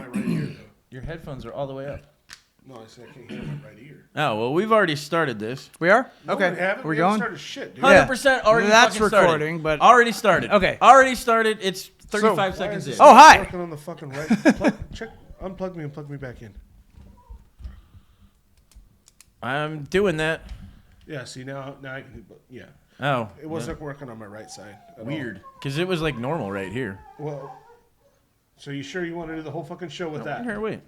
on my right ear, though. Your headphones are all the way up. No, I said I can't hear on my right ear. Oh, well, we've already started this. We are? No, Okay. we haven't. We're We haven't going? started shit, dude. 100% already That's fucking started. recording, but... Already started. Okay. Already started. It's 35 Why seconds is in. this Oh, not hi. working on the fucking right. Unplug me and plug me back in. I'm doing that. Yeah, see, now I can, yeah. Oh. It wasn't working on my right side. At Weird. Because it was like normal right here. all. Well, so you sure you want to do the whole fucking show with that? Here, wait.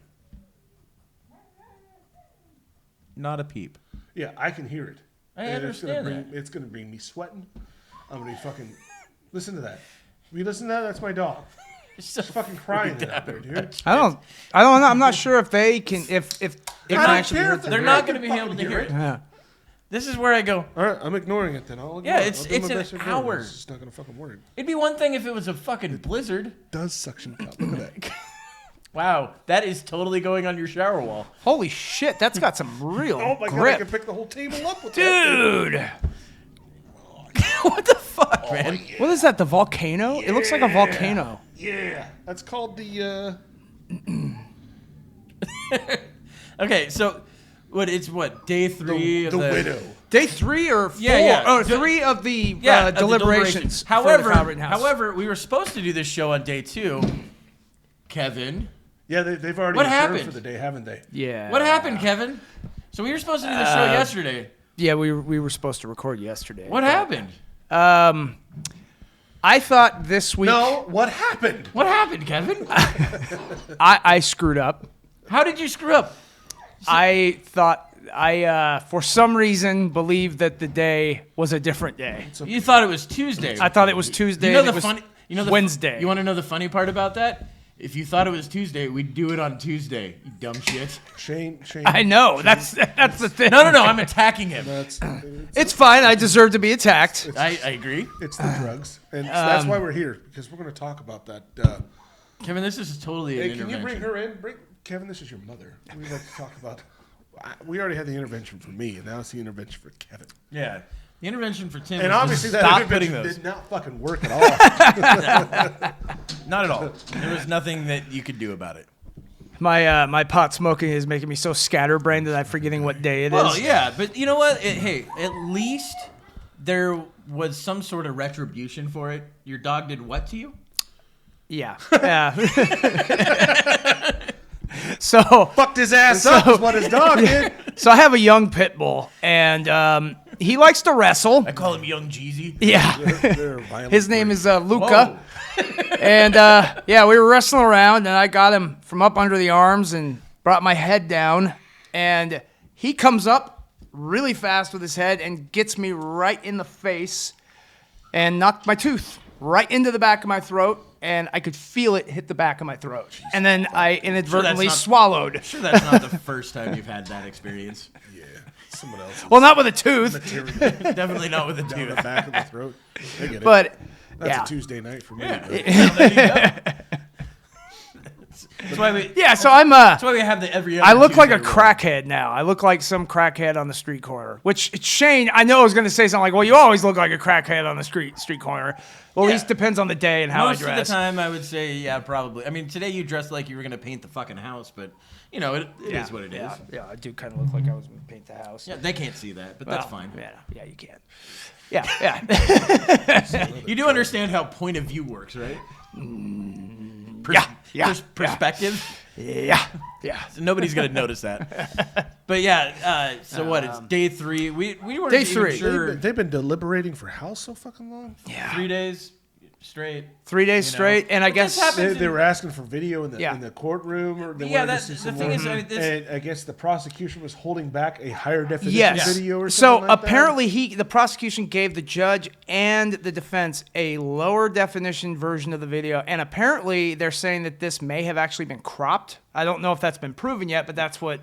Not a peep. Yeah, I can hear it. I And understand It's gonna bring me sweating. I'm gonna be fucking. Listen to that. Will you listen to that? That's my dog. It's so She's fucking crying out there, dude. I don't know. I'm not sure if they can, if it can don't actually care hear if through They're here. not going to be able to hear it. Yeah. This is where I go. All right, I'm ignoring it then. I'll ignore Yeah, it. it's- I'll do it's my an best to ignore it. hour. It's just not gonna fucking work. It'd be one thing if it was a fucking blizzard. Does suction cup? Look at that. Wow, that is totally going on your shower wall. Holy shit, that's got some real Oh my god, I grip. can pick the whole table up with that. Dude! What the fuck, man? What is that, the volcano? It looks like a volcano. Yeah, that's called the. Okay, so it's day 3 of the widow. Day 3 or 4? Yeah. Oh, 3 of the of the deliberations. for the However, Kyle Rittenhouse. we were supposed to do this show on day 2. Kevin, Yeah, they've already What adjourned happened? for the day, haven't they? Yeah. what happened, Kevin? So we were supposed to do the show yesterday. Yeah, we were supposed to record yesterday. What happened? I thought this week... No, what happened? What happened, Kevin? I screwed up. How did you screw up? I thought... I, for some reason, believed that the day was a different day. You thought it was Tuesday. I thought it was Tuesday. You know and the it was funny. You know the Wednesday. You want to know the funny part about that? If you thought it was Tuesday, we'd do it on Tuesday. You dumb shit. Shane. I know. That's the thing. No. I'm attacking him. It's fine. I deserve to be attacked. I agree. It's the drugs, and that's why we're here because we're going to talk about that. Kevin, this is totally an Hey, can you intervention. bring her in? Kevin, this is your mother. We'd like to talk about. We already had the intervention for me, and now it's the intervention for Kevin. Yeah. The intervention for Tim. And was obviously just that stop intervention putting those. did not fucking work at all. Not at all. There was nothing that you could do about it. My pot smoking is making me so scatterbrained that I'm forgetting what day it is. Well, yeah, but you know what? Hey, at least there was some sort of retribution for it. Your dog did what to you? Yeah. So Fucked his ass up is what his dog did. So I have a young pit bull, and he likes to wrestle. I call him Young Jeezy. Yeah. They're violent His name breed. is Luca. And yeah, we were wrestling around, and I got him from up under the arms and brought my head down, and he comes up really fast with his head and gets me right in the face and knocked my tooth right into the back of my throat, and I could feel it hit the back of my throat. And then I inadvertently swallowed. Sure, that's not the first time you've had that experience. Yeah, someone else. Well, not with a tooth, Definitely not with a Down the dude. back of the throat. I get it. but That's yeah. a Tuesday night for me. Well, there you go. That's why we. Yeah, so I'm That's why we have the every. Other I look like a Tuesday rule. crackhead now. I look like some crackhead on the street corner. Which Shane, I know, is going to say something like, "Well, you always look like a crackhead on the street corner." Well, at least depends on the day and how Most I dress. of the time, I would say, yeah, probably. I mean, today you dressed like you were gonna paint the fucking house, but it is what it is. Yeah, I do kind of look like I was going to paint the house. Yeah, they can't see that, but that's Well, fine. Yeah, you can. Yeah. You do understand how point of view works, right? Perspective. Yeah. So nobody's gonna notice that. But yeah, so what? It's day 3. We weren't Day even 3. sure. They've been deliberating for how so fucking long? Yeah. 3 days straight. 3 days You know. straight, and I But this guess happens They were asking for video in the Yeah. in the courtroom, or they Yeah, wanted to that's see the some thing more. is, I mean, this, And I guess the prosecution was holding back a higher definition yes. video or So something like that? apparently the prosecution gave the judge and the defense a lower definition version of the video, and apparently they're saying that this may have actually been cropped. I don't know if that's been proven yet, but that's what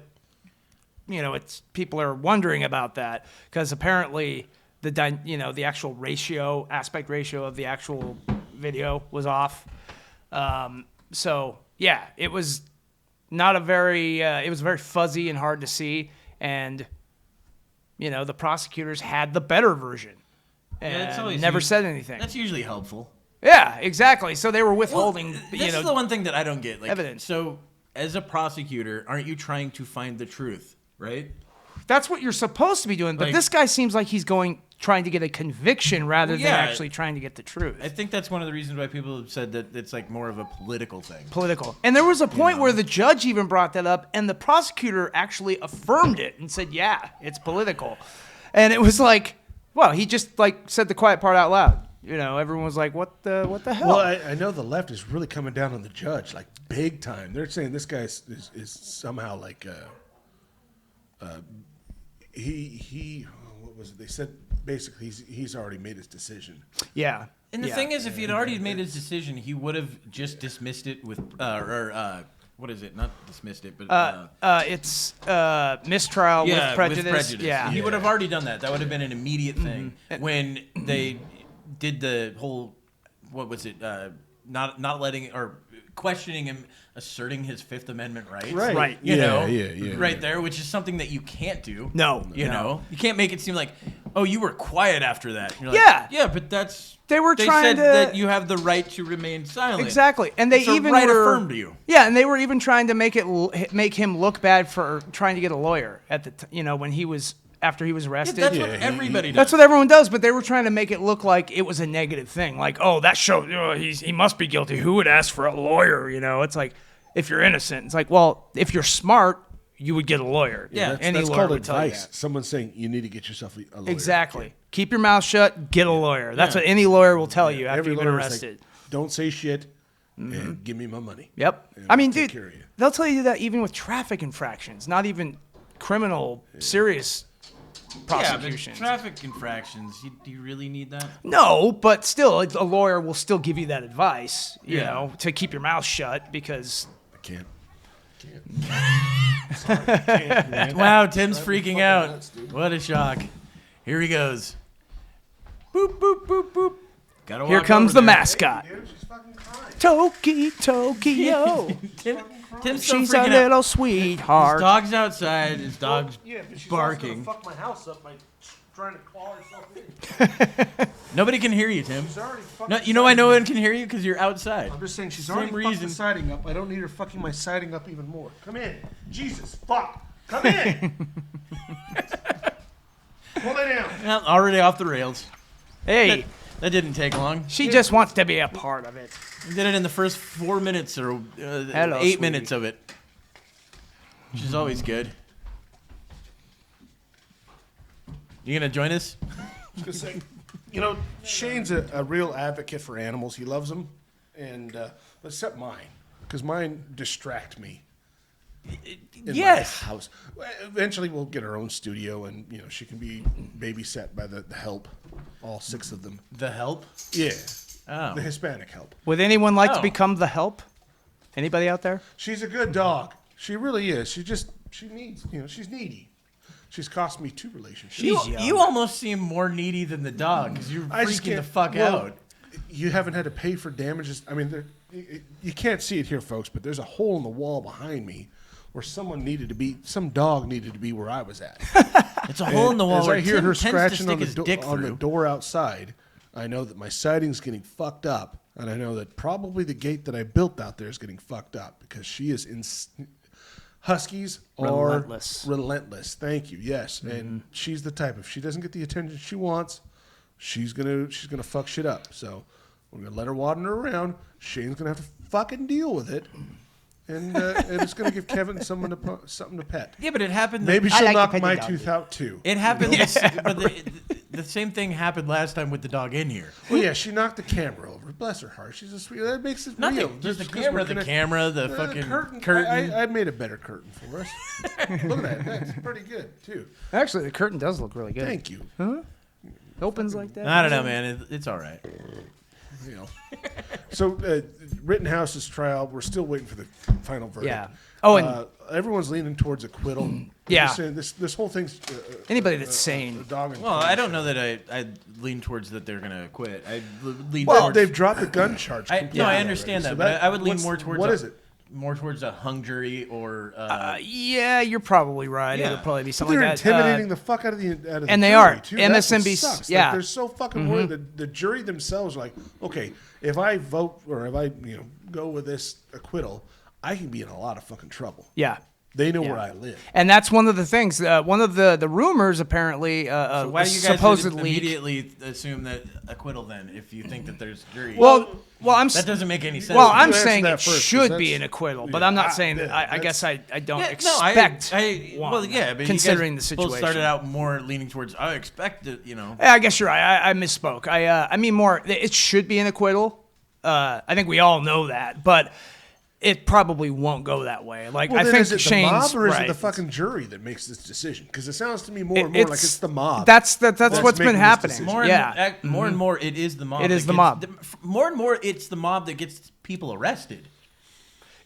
it's people are wondering about that, because apparently the actual aspect ratio of the actual video was off. So yeah, it was not a very it was very fuzzy and hard to see, and the prosecutors had the better version and it's always never usually- said anything. that's usually helpful. Yeah, exactly. So they were withholding This is the one thing that I don't get. Like, evidence. So as a prosecutor, aren't you trying to find the truth, right? That's what you're supposed to be doing. But Like- this guy seems like he's trying to get a conviction rather than Yeah. actually trying to get the truth. I think that's one of the reasons why people have said that it's like more of a political thing. Political. And there was a point where the judge even brought that up, and the prosecutor actually affirmed it and said, yeah, it's political. And it was like, well, he just like said the quiet part out loud. You know, everyone was like, what the hell? Well, I know the left is really coming down on the judge, like big time. They're saying this guy is somehow like he what was it? They said basically he's already made his decision. yeah. And the Yeah. thing is, if he had already made his decision, he would have just dismissed it with, what is it? Not dismissed it, but It's mistrial with prejudice. Yeah. He would have already done that. That would have been an immediate thing when they did the whole, what was it? Not letting or questioning him, asserting his Fifth Amendment rights. Right. You know, yeah. right there, which is something that you can't do. No. You know, you can't make it seem like, oh, you were quiet after that. You're Yeah. like, yeah, but that's. They were They trying said to- that you have the right to remain silent. Exactly. And they It's a even right were affirmed to you. Yeah, and they were even trying to make him look bad for trying to get a lawyer at the when he was after he was Yeah, arrested. that's what everybody does. That's what everyone does, but they were trying to make it look like it was a negative thing. Like, oh, that shows he must be guilty. Who would ask for a lawyer? You know, it's like if you're innocent, it's like, well, if you're smart, you would get a lawyer. Yeah, any That's lawyer called would tell you advice. that. Someone's saying you need to get yourself a lawyer. Exactly. Keep your mouth shut. Get a lawyer. That's Yeah. what any lawyer will tell you after Every you've been lawyer is arrested. like, don't say shit and give me my money. Yep. And I mean, I'll take dude, care of you. they'll tell you that even with traffic infractions, not even criminal, serious prosecutions. Yeah, but traffic infractions, do you really need that? No, but still, a lawyer will still give you that advice, you Yeah. know, to keep your mouth shut because. I can't. Wow, Tim's freaking out. What a shock. Here he goes. Boop, boop, boop, boop. Gotta Here walk comes over the there. mascot. Dude, she's fucking crying. Tokyo. Tim's so She's a freaking out. little His sweetheart. dog's outside. His dog's Yeah, but she's barking. also gonna fuck my house up by trying to claw herself in. Nobody can hear you, Tim. She's already fucking. No, you know why no one can hear you? Because you're outside. I'm just saying she's Same already fucked reason. the siding up. I don't need her fucking my siding up even more. Come in, Jesus, fuck, come in. Pull it down. Well, already off the rails. Hey, That didn't take long. she just wants to be a part of it. We did it in the first 4 minutes or Hello, 8 sweetie. minutes of it. Which is always good. You gonna join us? Just say, you know, Shane's a real advocate for animals. He loves them, and except mine, because mine distract me. In Yes. my house. Eventually, we'll get our own studio, and you know, she can be babysat by the help, all 6 of them. The help? Yeah, Oh. the Hispanic help. Would anyone like to Oh. become the help? Anybody out there? She's a good dog. She really is. She needs, you know, she's needy. She's cost me 2 relationships. She's young. You almost seem more needy than the dog because you're I just freaking the can't- fuck well, out. You haven't had to pay for damages. I mean, you can't see it here, folks, but there's a hole in the wall behind me where some dog needed to be where I was at. It's a hole in the wall As where I hear Tim her tends to scratching stick on the, his dick on the through. door outside, I know that my siding's getting fucked up, and I know that probably the gate that I built out there is getting fucked up because she is Huskies are Relentless. relentless. Thank you. Yes, and she's the type. If she doesn't get the attention she wants, she's gonna fuck shit up. So we're gonna let her wander around. Shane's gonna have to fucking deal with it, and it's gonna give Kevin something to pet. Yeah, but it happened. Maybe I she'll like to knock pet my the dog. tooth out too. It happened. But the same thing happened last time with the dog in here. Well, yeah, she knocked the camera over. Bless her heart. She's a sweet. That makes it Not real. just the 'cause camera, we're the camera, the fucking curtain. I made a better curtain for us. Look at that. That's pretty good too. Actually, the curtain does look really good. Thank you. Opens like that. I don't know, man. It's all right. You know. So Rittenhouse's trial, we're still waiting for the final verdict. Yeah. Oh, and everyone's leaning towards acquittal. Yeah. Just saying this whole thing's anybody that's sane. a dog and Well, pony I don't show. know that I lean towards that they're gonna quit. I lean Well, towards. they've dropped the gun charge. No, completely I understand already. that, So but I would lean what's- more towards. What is it? More towards a hung jury or. Yeah, you're probably right. Yeah. It'll probably be But something they're like that. intimidating the fuck out of the and they jury, are. too. That's what MSNBC sucks. yeah. Like, they're so fucking worried that the jury themselves are like, okay, if I vote or if I go with this acquittal, I can be in a lot of fucking trouble. Yeah. They know where I live. And that's one of the things. One of the rumors apparently So why do you guys supposedly immediately assume that acquittal then if you think that there's jury? Well, that doesn't make any sense. Well, to me. I'm answer saying that it first, 'cause should be that's- an acquittal, but yeah, I'm not saying that. yeah, I guess I don't Yeah, expect. well, one, yeah, but considering you the guys both situation. started out more leaning towards I expect it, you know. Yeah, I guess you're right. I misspoke. I mean more. It should be an acquittal. I think we all know that, but it probably won't go that way. Like Well, I then think is it Shane's the mob or is right. it the fucking jury that makes this decision? Because it sounds to me more and more like it's the mob. That's what's making been this happening. decision. More Yeah. and more and more, it is the mob. It is that the gets- mob. More and more, it's the mob that gets people arrested.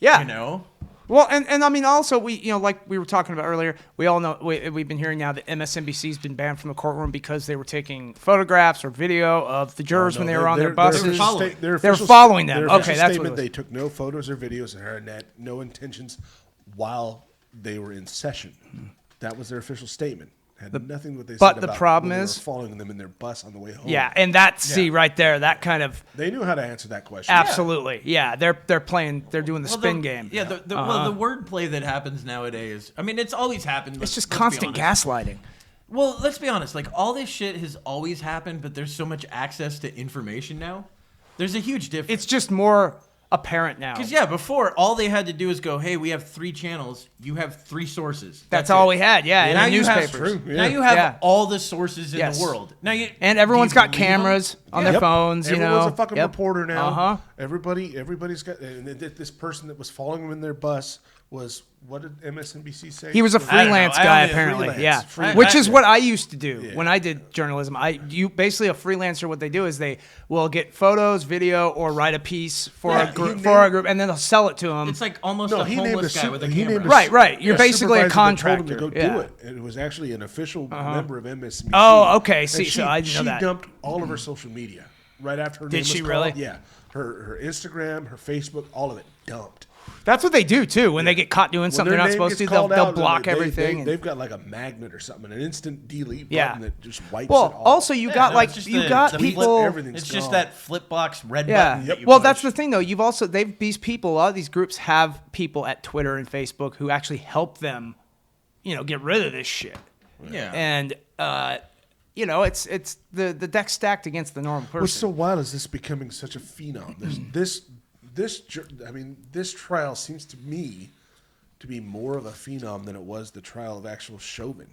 Yeah. You know. Well, and I mean, also, like we were talking about earlier, we all know, we've been hearing now that MSNBC's been banned from the courtroom because they were taking photographs or video of the jurors when they were on their buses. They're following them. Their Okay, official that's what it statement, was. they took no photos or videos of her and had no intentions while they were in session. That was their official statement. Had nothing what they but said the about problem when they is- were following them in their bus on the way home. Yeah, and see right there, that kind of They knew how to answer that question. absolutely, yeah. They're doing the spin game. Yeah, well, the wordplay that happens nowadays. I mean, it's always happened. It's just let's be constant honest. gaslighting. Well, let's be honest. Like all this shit has always happened, but there's so much access to information now. There's a huge difference. It's just more apparent now. Because yeah, before all they had to do is go, "Hey, we have 3 channels. You have 3 sources." That's all it. we had. Yeah, Now in the you have- newspapers. True. Now you have Yeah. all the sources in Yes. the world. Now you And everyone's do you got believe them? cameras on their Yep. phones. Everyone's know, a fucking Yep. reporter now. Uh-huh. Everybody's got. And this person that was following them in their bus was, what did MSNBC say? He was a I don't know. freelance I guy, only- apparently. freelance. Yeah, Freelance. which is what I used to do Yeah. when I did journalism. You basically a freelancer. What they do is they will get photos, video, or write a piece for Yeah, a group, he and then they'll sell it to them. It's like almost No, a he named homeless a guy with a he camera. named a Right. You're yeah, basically a supervisor that told him contractor. to go Yeah. do it. And it was actually an official member of MSNBC. Oh, okay. And See, so I didn't know she that. dumped all of her social media right after her Did name was she called. really? Yeah. Her Instagram, her Facebook, all of it dumped. That's what they do too. When they get caught doing When something their they're not name supposed to, gets they'll called out, block everything. and- They've got like a magnet or something, an instant delete Yeah. button that just wipes well, it all. also you got no, like it's just you the- got the people. everything's It's just gone. that flip box red Yeah. button. that you Well, push. that's the thing though. You've also these people, a lot of these groups have people at Twitter and Facebook who actually help them, get rid of this shit. Yeah. And it's the deck stacked against the normal person. What's so wild is this becoming such a phenom. This trial seems to me to be more of a phenom than it was the trial of actual Chauvin.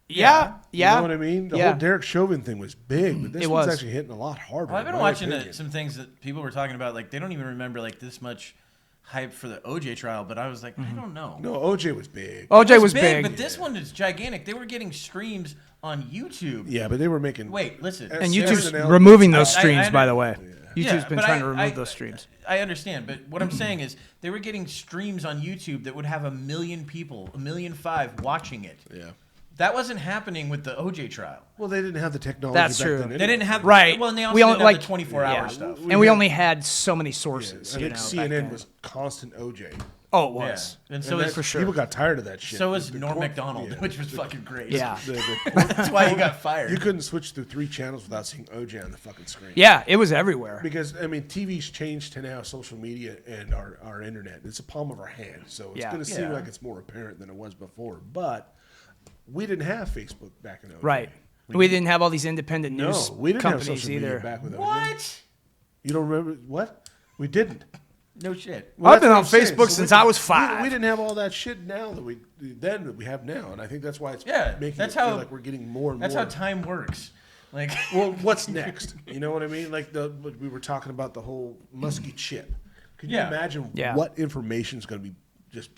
yeah. You know what I mean? The Yeah. whole Derek Chauvin thing was big, but this It one's was. actually hitting a lot harder. Well, I've been in my watching opinion. some things that people were talking about. Like they don't even remember like this much hype for the OJ trial. But I was like, I don't know. No, OJ was big. OJ was big. but this one is gigantic. They were getting streams on YouTube. Yeah, but they were making. Wait, listen. And Samson YouTube's L- removing those I- I streams, by under- the way. YouTube's been but trying to remove those streams. I understand, but what I'm saying is they were getting streams on YouTube that would have 1 million people, 1.5 million watching it. Yeah. That wasn't happening with the OJ trial. Well, they didn't have the technology. That's back true. then They anyway. didn't have Right. Well, and they also We only didn't have like the 24-hour yeah. stuff. And we only had so many sources. I think back CNN then. was constant OJ. Oh, it was. Yeah. And so And is that- People got tired of that shit. so is The Norm court- Macdonald, yeah. which was fucking great. Yeah. That's why he got fired. You couldn't switch through 3 channels without seeing OJ on the fucking screen. Yeah, it was everywhere. Because TV's changed to now social media and our internet. It's a palm of our hand, so it's Yeah. going to seem Yeah. like it's more apparent than it was before. But we didn't have Facebook back in OJ. Right. We didn't have all these independent No, news we didn't have companies social either. media back with OJ. What? You don't remember what? We didn't. No shit. I've been that's what on I'm saying. Facebook since I was 5. We didn't have all that shit now that we have now, and I think that's why it's making that's it feel how- like we're getting more and That's more. how time works. Like, Well, what's next? You know what I mean? Like we were talking about the whole musky chip. Can you Yeah. imagine Yeah. what information is going to be just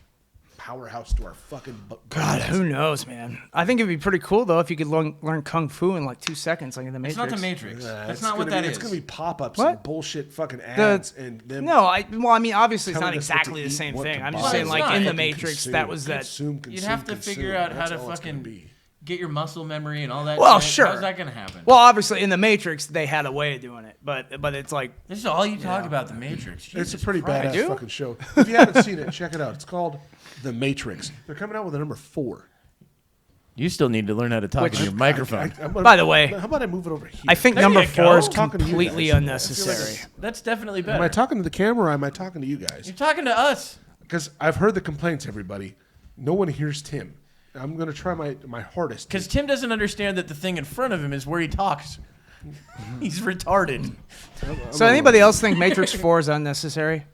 powerhouse to our fucking God, who knows, man? I think it'd be pretty cool though if you could learn kung fu in like 2 seconds, like in the it's Matrix. not the Matrix. That's It's not what gonna that be, is. It's going to be pop-ups What? and bullshit fucking ads and them. No, obviously it's not telling us what to exactly the eat, same what thing. to I'm buy. just saying, It's like not. in the Fucking Matrix, Consume, that was that. consume, You'd have to consume. figure out how That's to all it's gonna fucking be. get your muscle memory and all that. Well, shit. sure. How's that gonna happen? Well, obviously in the Matrix they had a way of doing it, but it's like This is all you talk about, the Matrix. It's a Jesus pretty Christ. badass fucking show. If you haven't seen it, check it out. It's called The Matrix. They're coming out with a number 4. You still need to learn how to talk in your microphone. By the way, how about I move it over here? I think There number you 4 go. is Talking to you completely guys. unnecessary. That's definitely Am I better. talking to the camera or am I talking to you guys? You're talking to us. because I've heard the complaints. Everybody, no one hears Tim. I'm gonna try my hardest. Because Tim doesn't understand that the thing in front of him is where he talks. He's retarded. So anybody else think Matrix 4 is unnecessary?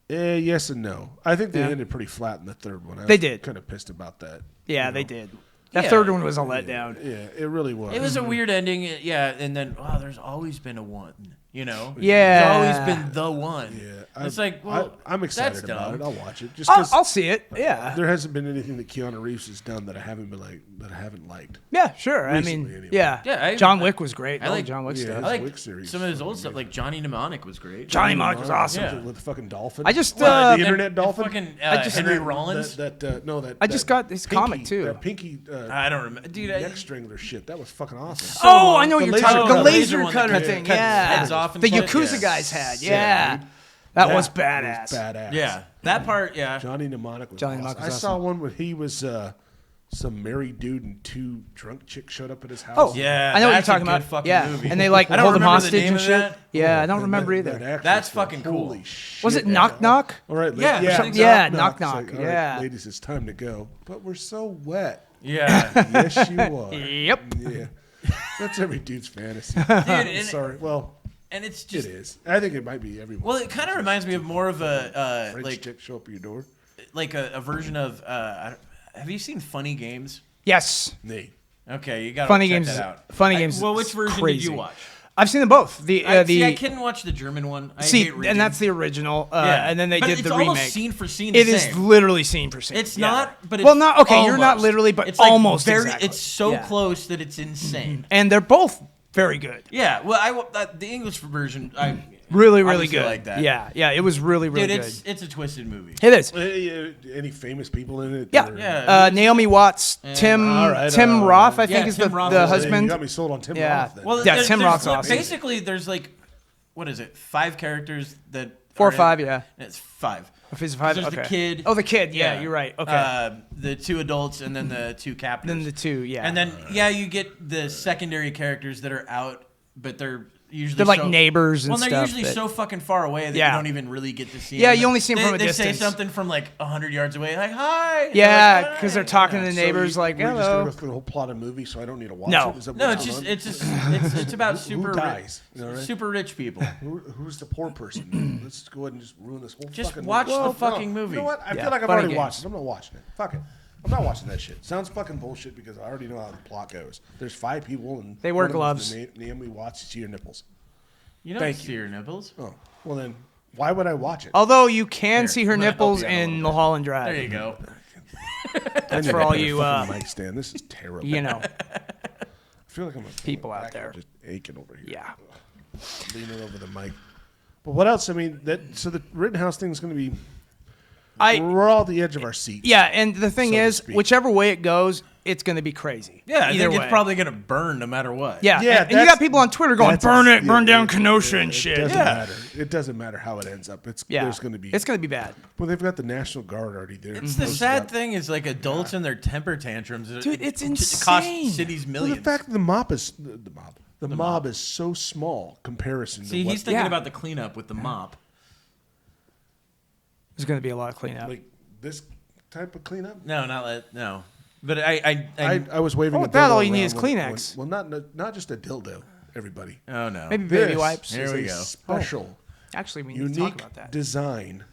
Yes and no. I think they Yeah. ended pretty flat in the third one. They did. Kind of pissed about that. Yeah, they did. That Yeah. third one was a letdown. Yeah, it really was. It was a weird ending, yeah. And then, there's always been a one, you know? Yeah. There's always been the one. Yeah, It's like, well, I'm excited that's about dumb. it. I'll watch it. Just 'cause I'll see it. Yeah. there hasn't been anything that Keanu Reeves has done that I haven't liked. Yeah, sure. I Recently, mean, anyway. yeah. John Wick was great. I like John Wick yeah, stuff. his I like Wick series some of his is old stuff, amazing. like Johnny Mnemonic was great. Johnny Mnemonic was awesome. Yeah. With the fucking dolphin. I just And- the internet and dolphin. Fucking just- Henry Rollins. I just got his comic, too. That pinky. I don't remember. Dude, neck strangler shit. That was fucking awesome. Oh, I know what The you're talking laser about. The cutter. laser one that cutter cuts- thing. cuts Yeah. heads off and The shit. Yakuza Yeah. guys had. Sick, Yeah. dude. That was badass. Was badass. Yeah, that part, yeah. Johnny Mnemonic was Johnny awesome. Mnemonic I was saw awesome. one where he was some married dude and two drunk chicks showed up at his house. Oh, Yeah, I know what you're that's a talking good about. fucking Yeah, movie. and they like I don't hold him remember the hostage name and of shit. that. Yeah, I don't remember either. actress, That's fucking cool. Holy shit. Was it Knock Knock? All right, Yeah, yeah, I think so. Yeah, It's Knock Knock. all right, Yeah. ladies, it's time to go. But we're so wet. Yeah. Yes, you are. Yep. Yeah, that's every dude's fantasy. Dude, and, Sorry, well, and it's it just. is. I think it might be everyone. Well, it kind of reminds me of more of a French like chick show up at your door. a version of. Have you seen Funny Games? Yes. Nay. Okay, you got Funny check Games. that out. Funny Games. Well, which is version crazy. did you watch? I've seen them both. The I couldn't watch the German one. I hate reading. and that's the original. Yeah. And then they But did it's the almost remake. scene for scene. It the is same. literally scene for scene. It's Yeah. not, but it's Well, not okay. You're not almost. literally, but it's like almost very. exactly. It's so Yeah. close that it's insane. And they're both very good. Yeah. Well, the English version, I Really obviously good. like that. Yeah, yeah. It was really Dude, good. it's a twisted movie. It is. Any famous people in it? Yeah. Or- Yeah. Naomi Watts, Tim all right, Tim Roth, I think yeah, is Tim the, Roth the is- You husband. got me sold on Tim Yeah. Roth then. Well, Yeah, there's- Tim there's Roth's like- awesome. Basically, there's like, what is it? 5 characters that 4 or are in- 5, yeah. It's 5. If it's 5, There's okay. the kid. Oh, the kid. Yeah, you're right. Okay. The 2 adults and then the 2 captors. then the 2, yeah. And then you get the secondary characters that are out, but they're usually They're like neighbors and well, they're stuff usually that- so fucking far away that Yeah. you don't even really get to see Yeah, them. you only see them from a They distance. say something from like 100 yards away, like hi. And yeah, they're like, because they're "Hi." talking to the So neighbors like, we're just hello. gonna go through the whole plot of the movie, so I don't need to watch No. it. Is that No, what's going on? it's about Who super dies? rich, You know, right? super rich people. Who's the poor person? Let's go ahead and just ruin this whole Just fucking watch movie. the fucking movie. You know what? I Yeah, feel like I've funny already games. watched it. I'm not watching it. Fuck it. I'm not watching that shit. Sounds fucking bullshit because I already know how the plot goes. There's 5 people and They wear one of them's gloves. Naomi Watts, see your nipples. You don't Thank see your nipples. Oh, well then, why would I watch it? Although you can Here, see her I'm gonna help nipples you out a little in bit. Mulholland Drive. There you go. That's for all you, mic stand. This is terrible. You know. I feel like I'm a people out back there. just aching over here. Yeah. Leaning over the mic. But what else? I mean, so the Rittenhouse thing is going to be. We're all at the edge of our seats. Yeah, and the thing So to is, speak. whichever way it goes, it's going to be crazy. Yeah, I Either think way. it's probably gonna burn no matter what. Yeah, Yeah, and you got people on Twitter going, that's burn a- it, burn yeah, down Kenosha and It shit. doesn't Yeah. matter. It doesn't matter how it ends up. Yeah. There's going to be. It's going to be bad. Well, they've got the National Guard already there. It's the posted sad up. thing is like adults and their temper tantrums. Dude, it's It insane. costs cities Well, millions. the fact that the mob is the mob is so small comparison. See, to he's what, thinking Yeah. about the cleanup with the mop. There's going to be a lot of cleanup. like this type of cleanup. No, not that. No, but I I was waving. Oh, a with that, dildo all you need around is when- Kleenex. Well, not just a dildo. Everybody. oh no. Maybe baby This wipes. is Here we a go. Special, Actually, we need to talk unique about that. design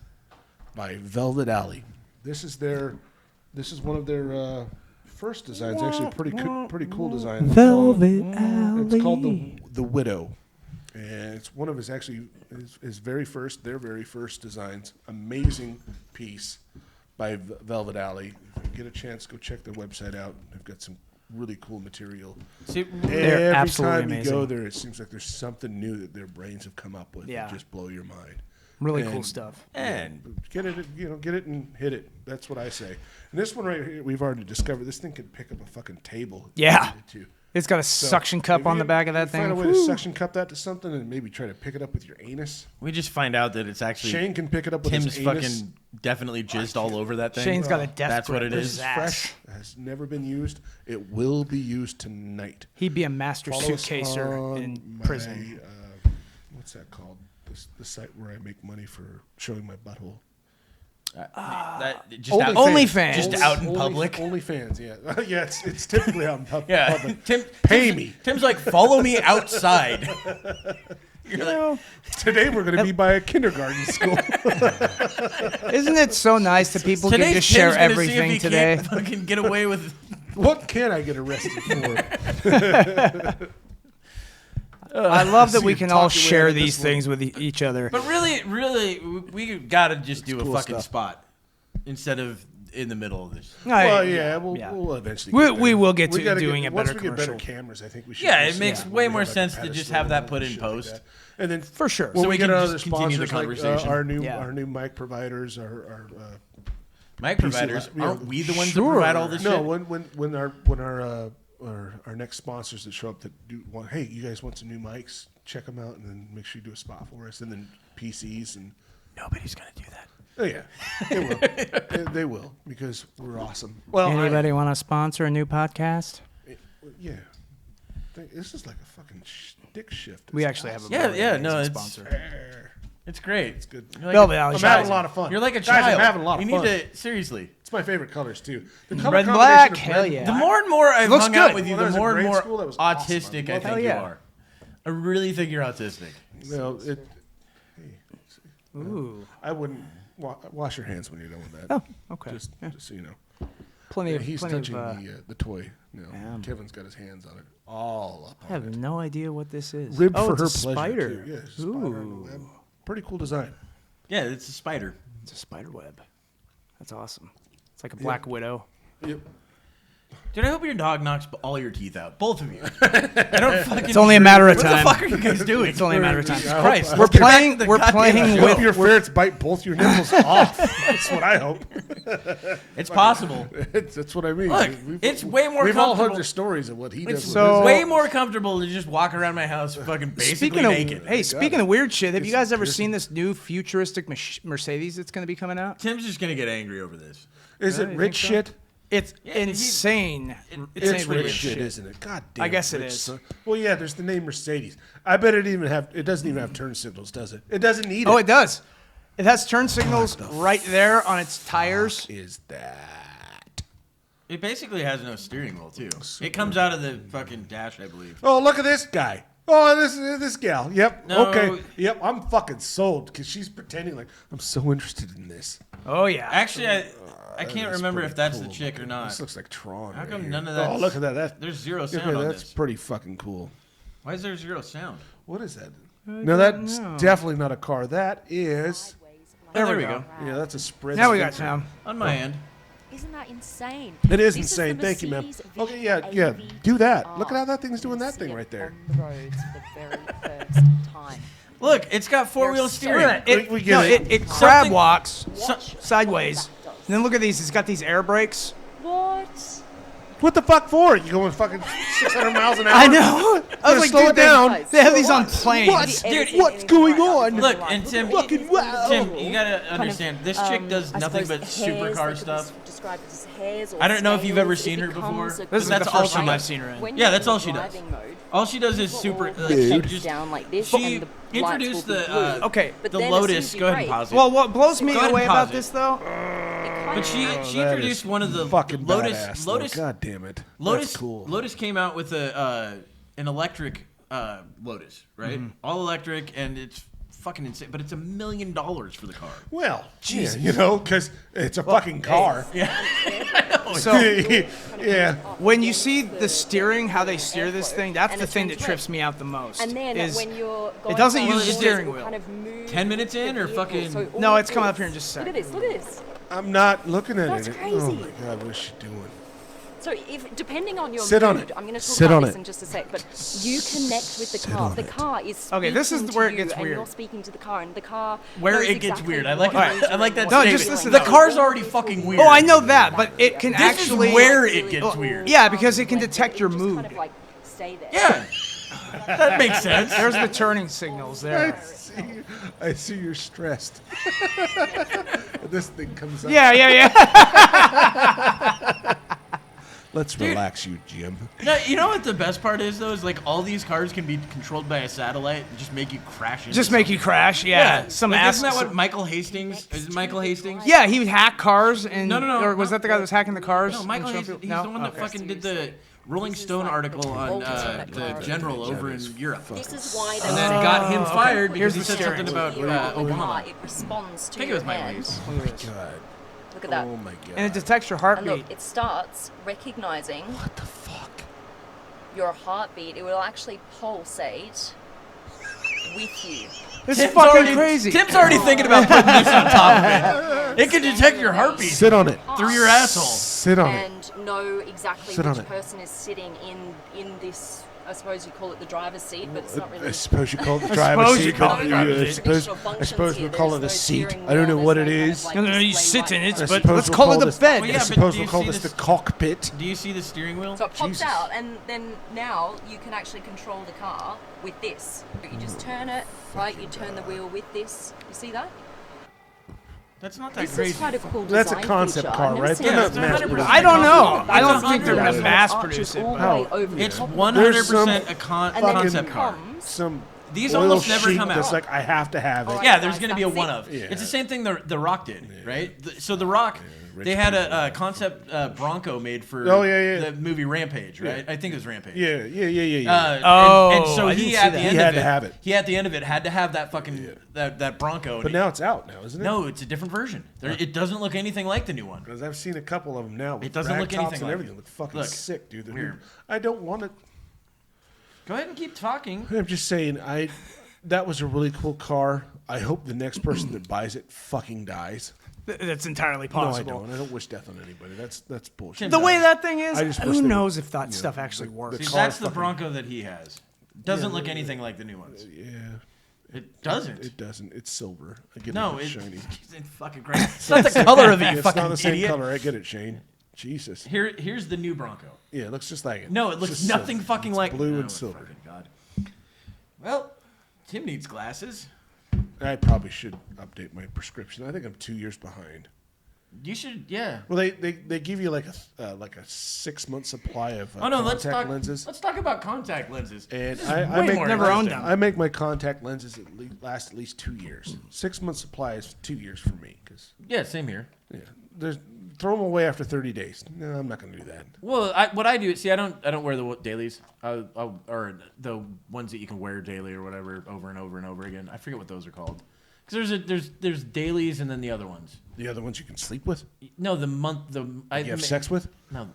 by Velvet Alley. This is one of their first designs. Actually, pretty cool design. It's called the Widow, and it's one of his very first, their very first designs. Amazing piece by Velvet Alley. If you get a chance, go check their website out. They've got some really cool material. See, They're Every absolutely time you amazing. go there, it seems like there's something new that their brains have come up with Yeah. that just blow your mind. Really cool And- stuff. and Get it, get it and hit it. That's what I say. And this one right here, we've already discovered. This thing could pick up a fucking table. if you Yeah. needed to. It's got a So suction cup if on you- the back of that you Find a thing. way to suction cup that to something and maybe try to pick it up with your anus. we just find out that it's actually Shane can pick it up with Tim's his anus. fucking definitely jizzed all over that thing. Shane's got a death That's what grip it in is. his This is ass. fresh. Has never been used. It will be used tonight. He'd be a master Follow us suitcaser on in my, prison. What's that called? The site where I make money for showing my butthole. OnlyFans. Just out in public. OnlyFans, yeah. Yeah, it's typically out in Yeah. public. Pay me. Tim's like, follow me outside. Today we're going to be by a kindergarten school. Isn't it so nice that people can Today's just share Tim's gonna everything see if he today? Can't fucking get away with. What can I get arrested for? I love that So we you can talk all your way share out of these this one. things with each other. But really, we gotta just do a cool fucking stuff. spot instead of in the middle of this. Well, yeah, we'll eventually. We- get there. we will get to gotta doing a once better we get better commercial. cameras, I think we should. Yeah, just- it makes we way have, more like, a sense to just pedestal have that and put in shit like post. that. And then For sure. when So we we get can our just other continue the sponsors, like conversation. our new mic providers, our Mic PC providers, yeah. aren't we the ones Sure. that provide all this no, shit? when our next sponsors that show up that do want, hey, you guys want some new mics? Check them out, and then make sure you do a spot for us, and then PCs and. Nobody's gonna do that. Oh yeah, they will. They will because we're awesome. Well, Anybody want to sponsor a new podcast? yeah. This is like a fucking stick shift. We It's actually have a Yeah, really yeah, amazing no, it's- sponsor. It's great. It's good. You're like Velvet a- Alley I'm Shop. having a lot of fun. You're like a Guys, child. I'm having a lot We of need fun. to seriously. It's my favorite colors too. The color Red and combination black, of hell red yeah. and The black. more and more I've Looks hung out good. with you, When I the was in more and grade more school, that was awesome. I autistic I loved think it. you Hell yeah. are. I really think you're autistic. No, Ooh. I wouldn't wash your hands when you're done with that. Oh, okay. Just so you know. Plenty Yeah, of. he's plenty touching of, the toy. No, Yeah. Kevin's got his hands on it, all up I on have it. no idea what this is. Ribbed oh, for it's her a pleasure. spider. Too. Yeah, it's a spider on the web. Pretty cool design. Yeah, it's a spider. It's a spider web. That's awesome. It's like a black widow. Yep. Dude, I hope your dog knocks all your teeth out. Both of you. I don't fucking. It's only a matter of What time. the fuck are you guys doing? It's only a matter of time. I hope- Christ. I We're hope your- playing. the We're goddamn playing I hope with. your ferrets bite both your nipples off. That's what I hope. It's possible. That's what I mean. Look, it's way more We've all heard comfortable. the stories of what he does. It's with So- his- way more comfortable to just walk around my house fucking basically Speaking of, naked. hey, speaking of weird shit, have you guys ever It's- seen this new futuristic Mercedes that's going to be coming out? Tim's just gonna get angry over this. Is it you rich think so? shit? It's Yeah, insane. It's insane rich rich shit, isn't it? God damn. I guess it rich is. son. Well, yeah. There's the name Mercedes. I bet it doesn't even have turn signals, does it? It doesn't need Oh, it. it does. It has turn signals right there on its tires. Is that? It basically has no steering wheel too. It comes out of the fucking dash, I believe. Oh, look at this guy. Oh, this gal. Yep. No. Okay. Yep. I'm fucking sold because she's pretending like I'm so interested in this. Oh yeah. Actually, I can't That's remember pretty if that's cool. the chick or not. This looks like Tron. How right come here. none of that? Oh, look at that. There's zero Yeah, sound on that's this. pretty fucking cool. Why is there zero sound? What is that? No, that's definitely not a car. That is. Oh, there we go. Yeah, that's a spread. Now we got sound. On my end. Isn't that insane? It is This insane. the Thank you, ma'am. Mercedes Okay, yeah. V8 Do that. Look at R. how that thing's doing that See thing it right there. On the roads for the very first time. Look, it's got four-wheel steering. We get it. It crab Something- walks So- sideways. And then look at these. It's got these air brakes. What? What the fuck for? You going fucking 600 miles an hour? I know. I was like, slow dude, it down. They have these on planes. Dude, what's going on? Look, and Tim, Fucking wow. Tim, you gotta understand. This chick does nothing but supercar stuff. I don't know if you've ever seen her before. This is That's the all first she time I've does. seen her in. Yeah, that's all she does. All she does is super. Like, she just down like this, she and the lights introduced will be the blue. Okay. But the then as Lotus. soon as you Go ahead and brake, pause it. Well, what blows me Go ahead and away pause about it. this though? But she that introduced is one of the fucking Lotus. badass, Lotus. though. God damn it. Lotus. That's cool. Lotus came out with an electric Lotus, right? All electric, and it's fucking insane. But it's $1 million for the car. Well, yeah, you know, because it's a fucking car. So Yeah. when you see the steering, how they steer this thing, that's And the it thing that turns trips red. me out the most. And then is when you're going doesn't down use the the road, steering it will wheel. kind of move 10 minutes in, the or vehicle, fucking- so it No, all it's coming up goes- here in just a Look at second. this, look at this. I'm not looking at That's it. Oh crazy. my God, what is she doing? So if depending on your Sit on mood, it. I'm going to talk Sit about on this it. in just a sec, but you connect with the car. on The it. car is Okay, this is speaking where it to you, gets and weird. you're speaking to the car, and the car Where knows it gets exactly weird. I like what it. you're I like that doing. No, statement. just listen The to- car's already fucking weird. Oh, I know that, but it can This actually. is where it gets weird. Yeah, because it can Let detect your just mood. Kind of like stay there. Yeah. That makes sense. There's the turning signals there. I see you're stressed. This thing comes up. Yeah. Let's relax you, Jim. No, you know what the best part is though? Is like all these cars can be controlled by a satellite and just make you crash. Just make you crash. Yeah. Some like, ass. Isn't that what Michael Hastings? Is it Michael Hastings? Yeah, he would hack cars and. No. Or was that the guy that was hacking the cars? No, Michael and Hastings. showing He's people- the one that Okay. fucking did the Rolling Stone article on the general over in Europe. This is why they And then got him fired because Here's he the said steering something about Obama. It responds to I think it was your Michael hand. Hastings. God. Look at that. Oh my god. And it detects your And heartbeat. look, it starts recognizing What the fuck? your heartbeat. It will actually pulsate with you. It's Tim's fucking already- crazy. Tim's already thinking about putting this on top of it. It can detect your heartbeat Sit on it. through your asshole. Sit on it. And know exactly Sit on which it. person is sitting in this. I suppose you call it the driver's seat, but it's not really. I suppose you call it the I driver's suppose seat. you call it the but driver's I seat. suppose, Additional I suppose we functions call here. it a There's no seat. steering I don't know wheel, what there's it no kind is. of, No, no, you display sit in right it, now. but suppose let's we'll call call it the this- bed. Well, I yeah, but suppose do we'll you call see this the this- cockpit. Do you see the steering wheel? So it pops Jesus. out, and then now you can actually control the car with this. You just turn it, right? You turn the wheel with this. You see that? That's not that This crazy. is quite a cool That's a design concept feature. car, I've never right? seen They're Yeah, not it's mass 100%. produced. I don't know. I don't It's think they're not gonna that mass Arches produce it. all the But way over the It's top. 100% a And then concept it car. comes- Some These oil almost never sheet come out. That's like I have to have it. Alright. Yeah, there's guys, going to be a that's it. one of. Yeah. It's the same thing the Rock did, right? So the Rock, rich they had people, a concept Bronco made for Oh, yeah. the movie Rampage, right? I think it was Rampage. Yeah. And so I didn't he see at the that. end He of had it, to have it. He at the end of it had to have that fucking that Bronco. But now it's out now, isn't it? no, it's a different version. It doesn't look anything like the new one. Because I've seen a couple of them now. With It doesn't look rag tops anything and like everything. it. Look fucking Look, sick, dude. They're weird. I don't want it. Go ahead and keep talking. I'm just saying, that was a really cool car. I hope the next person that buys it fucking dies. that's entirely No, I possible. don't. I don't wish death on anybody. That's bullshit. The way that thing is, I just wish who they would- knows if that you know, stuff actually the works. See, car that's the fucking- Bronco that he has. Doesn't look anything like the new ones. Yeah. It doesn't. It doesn't. It's silver. I get No, it. It's it's shiny. fucking great. It's not the color of it, you It's fucking not the same idiot. color. I get it, Shane. Jesus. Here's the new Bronco. Yeah, it looks just like it. No, it It's looks just nothing silver. fucking It's like blue Oh, and silver. fucking God. Well, Tim needs glasses. I probably should update my prescription. I think I'm 2 years behind. You should, yeah. Well, they give you like a 6 month supply of Oh no, contact lenses. Let's talk about contact lenses. And This is I way make more never owned interesting. them. I make my contact lenses last at least 2 years. 6 month supply is 2 years for me because Yeah, same here. there's throw them away after 30 days. No, I'm not going to do that. Well, what I do, see, I don't wear the dailies, or the ones that you can wear daily or whatever over and over and over again. I forget what those are called. Because there's dailies and then the other ones. The other ones you can sleep with, No, you you have sex with. No, Those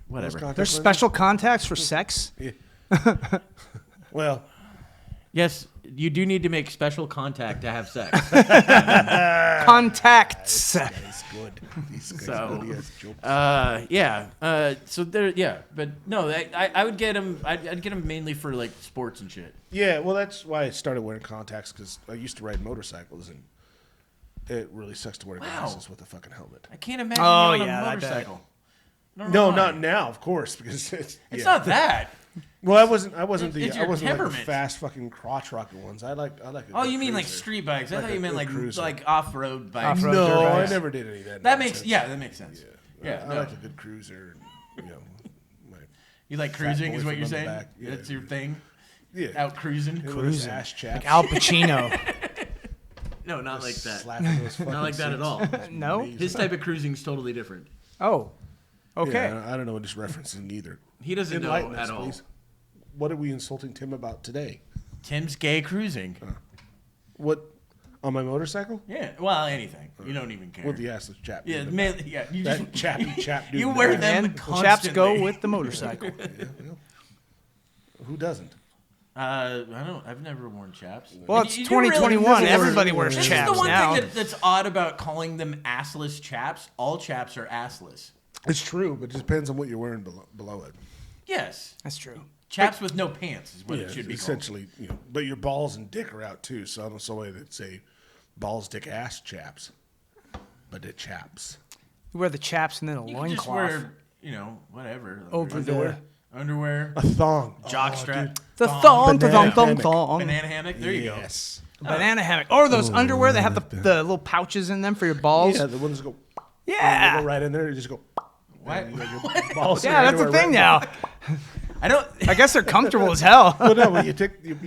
whatever. contact There's lenses? special contacts for sex. Yeah. Well, Yes, you do need to make special contact to have sex. Contacts. it's good. These guys So, really has jokes. yeah. So there, yeah. But no, I would get them. I'd get them mainly for like sports and shit. Yeah, well, that's why I started wearing contacts because I used to ride motorcycles and it really sucks to wear glasses with a fucking helmet. I can't imagine Oh, you on yeah, a I bet. motorcycle. I don't No, know why. not now, of course, because It's yeah. not that. Well, I wasn't It's like the temperament. fast fucking crotch rocket ones. I like. A Oh, good you mean like cruiser. street bikes? I Like thought a you meant good like cruiser. off-road bikes. Off-road No, dirt I bikes. never did any of that. That nonsense. that makes sense. Yeah, I no. like a good cruiser. And, my, You like fat cruising, boy is what from you're on the saying? back. Yeah. That's your thing. yeah, Out cruising. cruising, ass chaps. Al Pacino. No, not like that. Slapping those fucking Not like that at all. seats. No? His type of cruising is totally different. Oh. Okay. Yeah, I don't know what he's referencing either. He doesn't know Enlighten at us, all. please. What are we insulting Tim about today? Tim's gay cruising. What on my motorcycle? Yeah, well, anything. You don't even care. With the assless chap. Yeah, dude. man, yeah. You That just chappy chap dude. you in wear the back. them And constantly. chaps go with the motorcycle. Yeah, well, who doesn't? I don't. I've never worn chaps. Well, And it's you do really- 2021. Everybody wears This chaps is the one now. thing that's odd about calling them assless chaps. All chaps are assless. It's true, but it depends on what you're wearing below it. Yes, That's true. chaps with no pants is what Yeah, it should be called. essentially, but your balls and dick are out too. So I don't know why they'd say balls, dick, ass chaps, but it chaps. You wear the chaps and then a You can just loincloth. wear, whatever. Over Underwear? underwear, A thong, jock Oh, strap, dude. The thong, the Banana thong, hammock. thong. banana hammock. There you go. Yes. Banana hammock. Or those underwear that have the little pouches in them for your balls. Yeah, the ones that go. Yeah. They go right in there. You just go. Why? And, your balls are Yeah, that's the everywhere, thing right? now. I don't. I guess they're comfortable as hell. Well, no, when you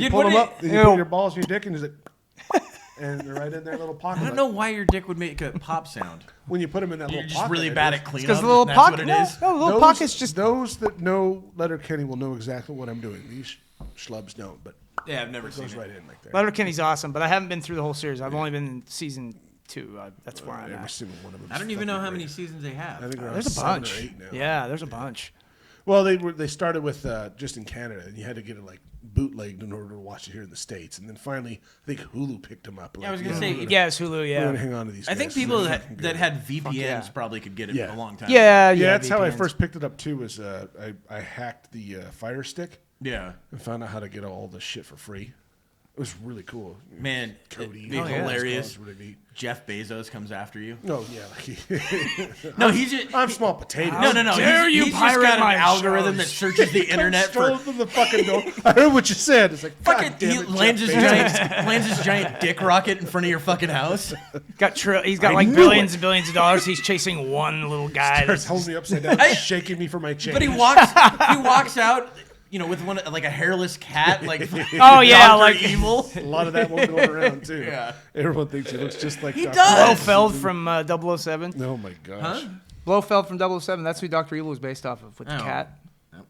pull them up, and you Ew. put your balls in your dick, and it's like, and they're right in their little pocket. I don't know why your dick would make a pop sound. When you put them in that You're little just pocket. really it bad is. at cleanup. Because the little That's pocket. what it is. No, the little pocket's just. Those that know Letterkenny will know exactly what I'm doing. These schlubs don't, but Yeah, I've never it seen goes it. right in like that. Letterkenny's awesome, but I haven't been through the whole series. I've only been in season 2. That's where I'm Every at. single one of them. I don't is even know fucking how great. many seasons they have. I think around There's a 7 bunch. or 8 now. Yeah, there's a bunch. Well, they started with just in Canada, and you had to get it like bootlegged in order to watch it here in the States, and then finally, I think Hulu picked them up. Yeah, I was gonna say, Yeah, it's Hulu. we're Yeah. gonna hang on to these. I think guys. people They're that, fucking that good. had VPNs yeah. probably could get it Yeah. a long time. Yeah, Yeah, that's how I VPNs. first picked it up too. Was I hacked the Fire Stick Yeah. and found out how to get all the shit for free. It was really cool. Man, Cody, it'd be all those hilarious. guys were really neat. Jeff Bezos comes after you. No, yeah, like No, he's just. I'm small potatoes. No. dare you He's just pirate got my an algorithm shows. that searches the internet Strolled for through the fucking door. I heard what you said. It's like fucking. God damn He it, lands his Jeff Bezos. giant dick rocket in front of your fucking house. He's got like billions and billions of dollars. He's chasing one little guy. Starts holding me upside down, shaking me for my change. But he walks out, you know, with one like a hairless cat, like Oh, yeah, Dr. like- evil. a lot of that one going around too. Yeah. Everyone thinks it looks just like He Dr. does. Blofeld from 007. Oh my gosh. Huh? Blofeld from 007. That's who Dr. Evil was based off of with the Oh. cat. Nope.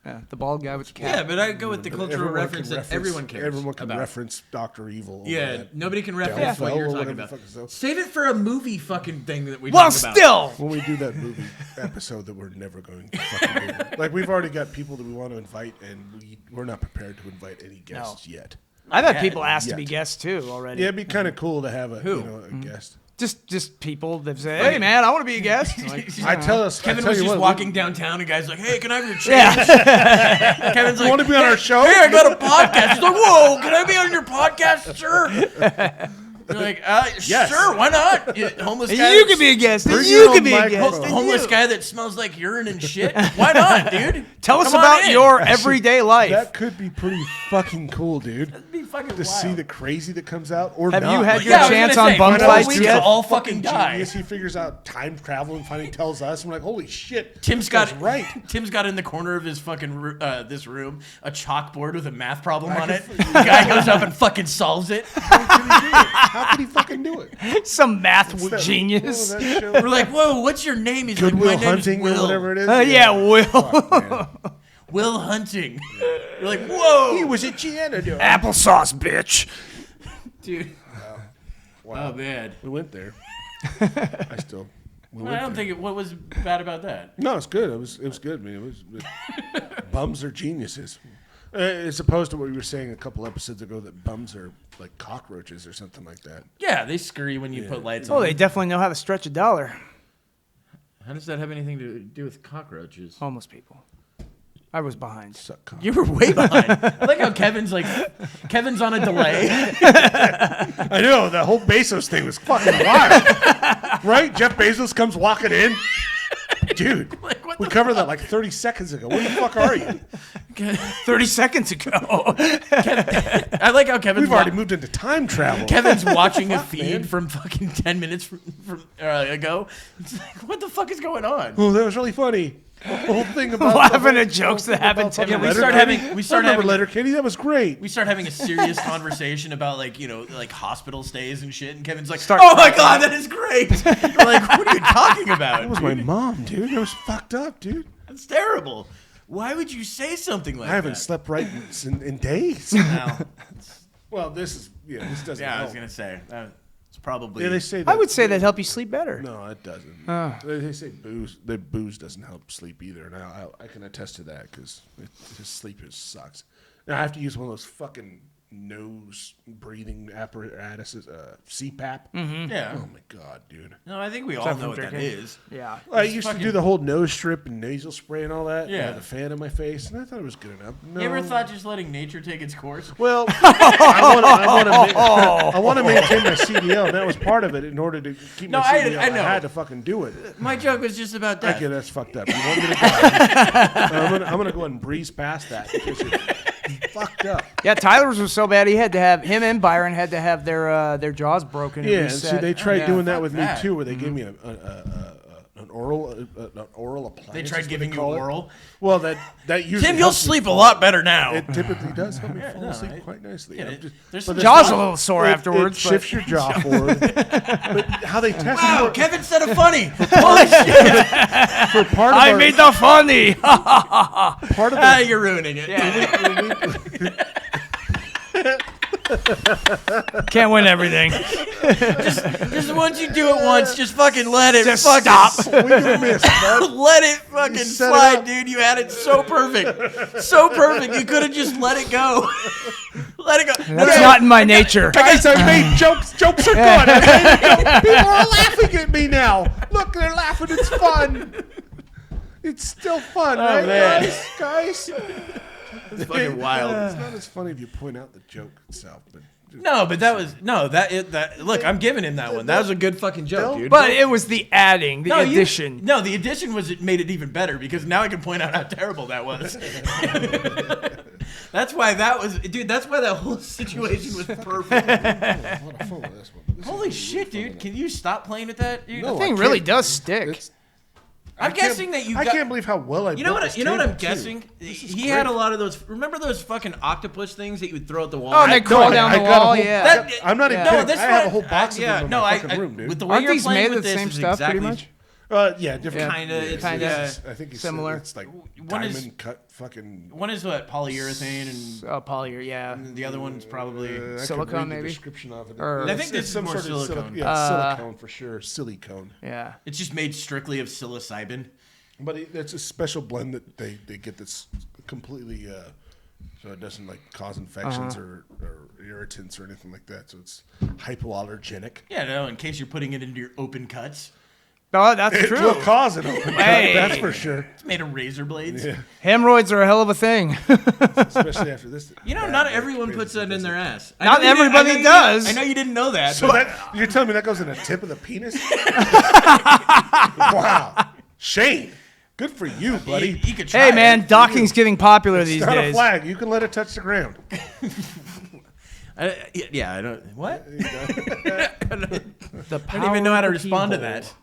Yeah, the bald guy with the cat. Yeah, but I go with the cultural Everyone reference can that everyone cares Everyone can about. reference Dr. Evil. over Yeah, that. nobody can reference Delfell what you're or talking whatever about. the fuck is that. Save it for a movie fucking thing that we Well, talk about. still. When we do that movie episode that we're never going to fucking do. Like, we've already got people that we want to invite, and we're not prepared to invite any guests yet. I've had Yeah, people ask to be yet. guests too already. Yeah, it'd be kind of cool to have a, Who? a guest. Just people that say, "Hey man, I want to be a guest." Like, I tell us, Kevin I tell was you just what, walking downtown, and guys like, "Hey, can I have your change?" yeah. Kevin's like, want to be on our show? "Hey, I got a podcast." He's like, "Whoa, can I be on your podcast, sir?" You're like, Yes. "Sure, why not?" Homeless And guy. you could be a guest. And Bring you your could own be a microphone. guest. and homeless you. guy that smells like urine and shit. Why not, dude? Tell us Come on about in. your everyday life. That could be pretty fucking cool, dude. That'd be fucking To wild. see the crazy that comes out, or Have not. you had Like, your Yeah, I was chance gonna on say, bum find out fights we He's could yet? all fucking die. genius. He figures out time travel and finally tells us. I'm like, holy shit. Tim's that's got right. Tim's got in the corner of his fucking this room a chalkboard with a math problem on it. The guy goes up and fucking solves it. How could he fucking do it? Some math What's that- genius. what was that show? We're like, whoa, what's your name? He's Goodwill like, my name's Hunting Will. or whatever it is. Yeah, Will. Fuck, man. Will Hunting. You're like, whoa, He was a janitor. Applesauce, bitch. dude. Wow. Oh man. We went there. I still. We I went don't there. think what was bad about that. No, it's good. It was good. I mean, bums are geniuses. As opposed to what we were saying a couple episodes ago that bums are like cockroaches or something like that. Yeah, they scurry when you put lights Oh, on. they definitely know how to stretch $1. How does that have anything to do with cockroaches? Homeless people. I was behind. Suck cock. You were way behind. I like how Kevin's on a delay. I know the whole Bezos thing was fucking wild, right? Jeff Bezos comes walking in, dude. Like, what we the covered that like 30 seconds ago. Where the fuck are you? 30 seconds ago. I like how Kevin's We've already moved into time travel. Kevin's watching a feed man. from fucking 10 minutes from ago. It's like, what the fuck is going on? Oh, that was really funny. The whole thing about Laughing the at jokes that happened 10 Yeah, we minutes start ago. having we I start remember having Letterkenny. That was great. we start having a serious conversation about like hospital stays and shit, and Kevin's like, Start "Oh my cracking god, that is great!" We're like, "What are you talking about? That was my mom, dude. That was fucked up, dude. That's terrible. Why would you say something like I haven't that?" slept right in days. Now, Well, this doesn't yeah, I help. was gonna say it's probably. Yeah, they say that. I would say that help you sleep better. No, it doesn't. They say booze doesn't help sleep either, and I can attest to that because sleep sucks. And I have to use one of those fucking nose breathing apparatuses, CPAP. Yeah. Oh my god, dude! No, I think we all that know from what that drinking? is. Yeah. I used to do the whole nose strip and nasal spray and all that. Yeah. I had a fan in my face, and I thought it was good enough. No. You ever thought just letting nature take its course? Well, I want to maintain my CDL, and that was part of it. In order to keep No, my I CDL, know. I had to fucking do it. My joke was just about that. Okay, that's fucked up. You want me to go? I'm gonna go ahead and breeze past that because you're fucked up. Yeah, Tyler's was so bad him and Byron had to have their jaws broken. and Yeah, and reset. see, they tried Yeah. doing that with that. me too, where they gave me an oral appliance. They tried is what giving you call it. oral. Well, that usually Tim, you'll helps me sleep a fall. lot better now. It typically does help me fall no, asleep quite nicely. yeah, I'm just- there's but some it's Jaw's not- a little sore it afterwards. shifts your jaw forward. But how they test Wow, you Kevin said a funny. Holy shit! for part of I our, made the funny. part of Ah, the, you're ruining it. Can't win everything. Just once you do it once, just fucking let it Just fucking stop. swing and a miss, bud. let it fucking set it slide, up. dude. You had it so perfect. So perfect. You could have just let it go. Let it go. That's not in my nature. Guys, I made jokes. Jokes are good. I made jokes. People are laughing at me now. Look, they're laughing. It's fun. It's still fun, right, man. guys? It's fucking wild. It's not as funny if you point out the joke itself, but No, but that was that. Look, I'm giving him that one. That was a good fucking joke, dude. But it was the adding, the addition. The addition was it made it even better because now I can point out how terrible that was. That's why that was, dude. That's why that whole situation was perfect. a lot of fun with this one. This Holy is shit, really dude! fun. Can you stop playing with that, dude? No, The thing I really can't- does stick. It's- I'm I can't- guessing that you. I got, can't believe how well I. You know built what? this You know what I'm table, too. guessing? This is He had a great. lot of those. Remember those fucking octopus things that you would throw at the wall? Oh, and they crawl No, down I the got a wall. whole- Yeah. That- I'm not even Yeah. kidding. this I have a one- whole box of them in my fucking room, dude. With the way Aren't you're these playing made of with the this same is stuff, exactly, pretty much? Yeah, different. Kinda, it's kinda. I think it's similar. It's like One is- diamond cut fucking. One is what, polyurethane, and Poly, yeah. the other one's probably. I could Silicone, read the maybe? description of it. Or- I think this is some more sort of silicone. silicone for sure. Silicone. Yeah. It's just made strictly of psilocybin. But it's a special blend that they get this completely so it doesn't like cause infections or irritants or anything like that. So it's hypoallergenic. Yeah, no. In case you're putting it into your open cuts, Oh, that's It true. will cause an open cut, Hey. that's for sure. it's made of razor blades. Yeah, Hemorrhoids are a hell of a thing. especially after this. You know, not everyone puts that in their ass. I Not know you didn't- everybody I know you does. didn't- I know you didn't know that. So but that you're telling me that goes in the tip of the penis? Wow, Shane, good for you, buddy. you could try Hey, it. man, docking's getting popular these It's not a days. flag. You can let it touch the ground. Yeah, I don't. What? The I don't even know how to respond to that.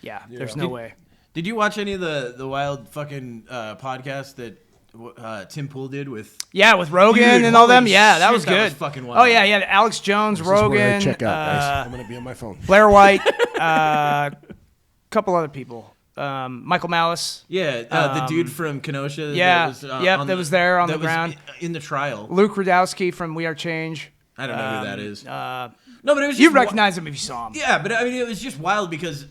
Yeah, there's no way. Did you watch any of the wild fucking podcasts that Tim Pool did with? Yeah, with Rogan Dude, and all them. holy Yeah, that shit, was that good. was fucking wild. Oh yeah, yeah. Alex Jones, This is where I Rogan, check out, guys. I'm gonna be on my phone. Blair White, couple other people. Michael Malice, Yeah, the dude from Kenosha. yeah, that was, yep, on that was there on that the was ground. in the trial. Luke Rudowski from We Are Change. I don't know who that is. Uh, No, but it was just you recognize him if you saw him. Yeah, but I mean, it was just wild because,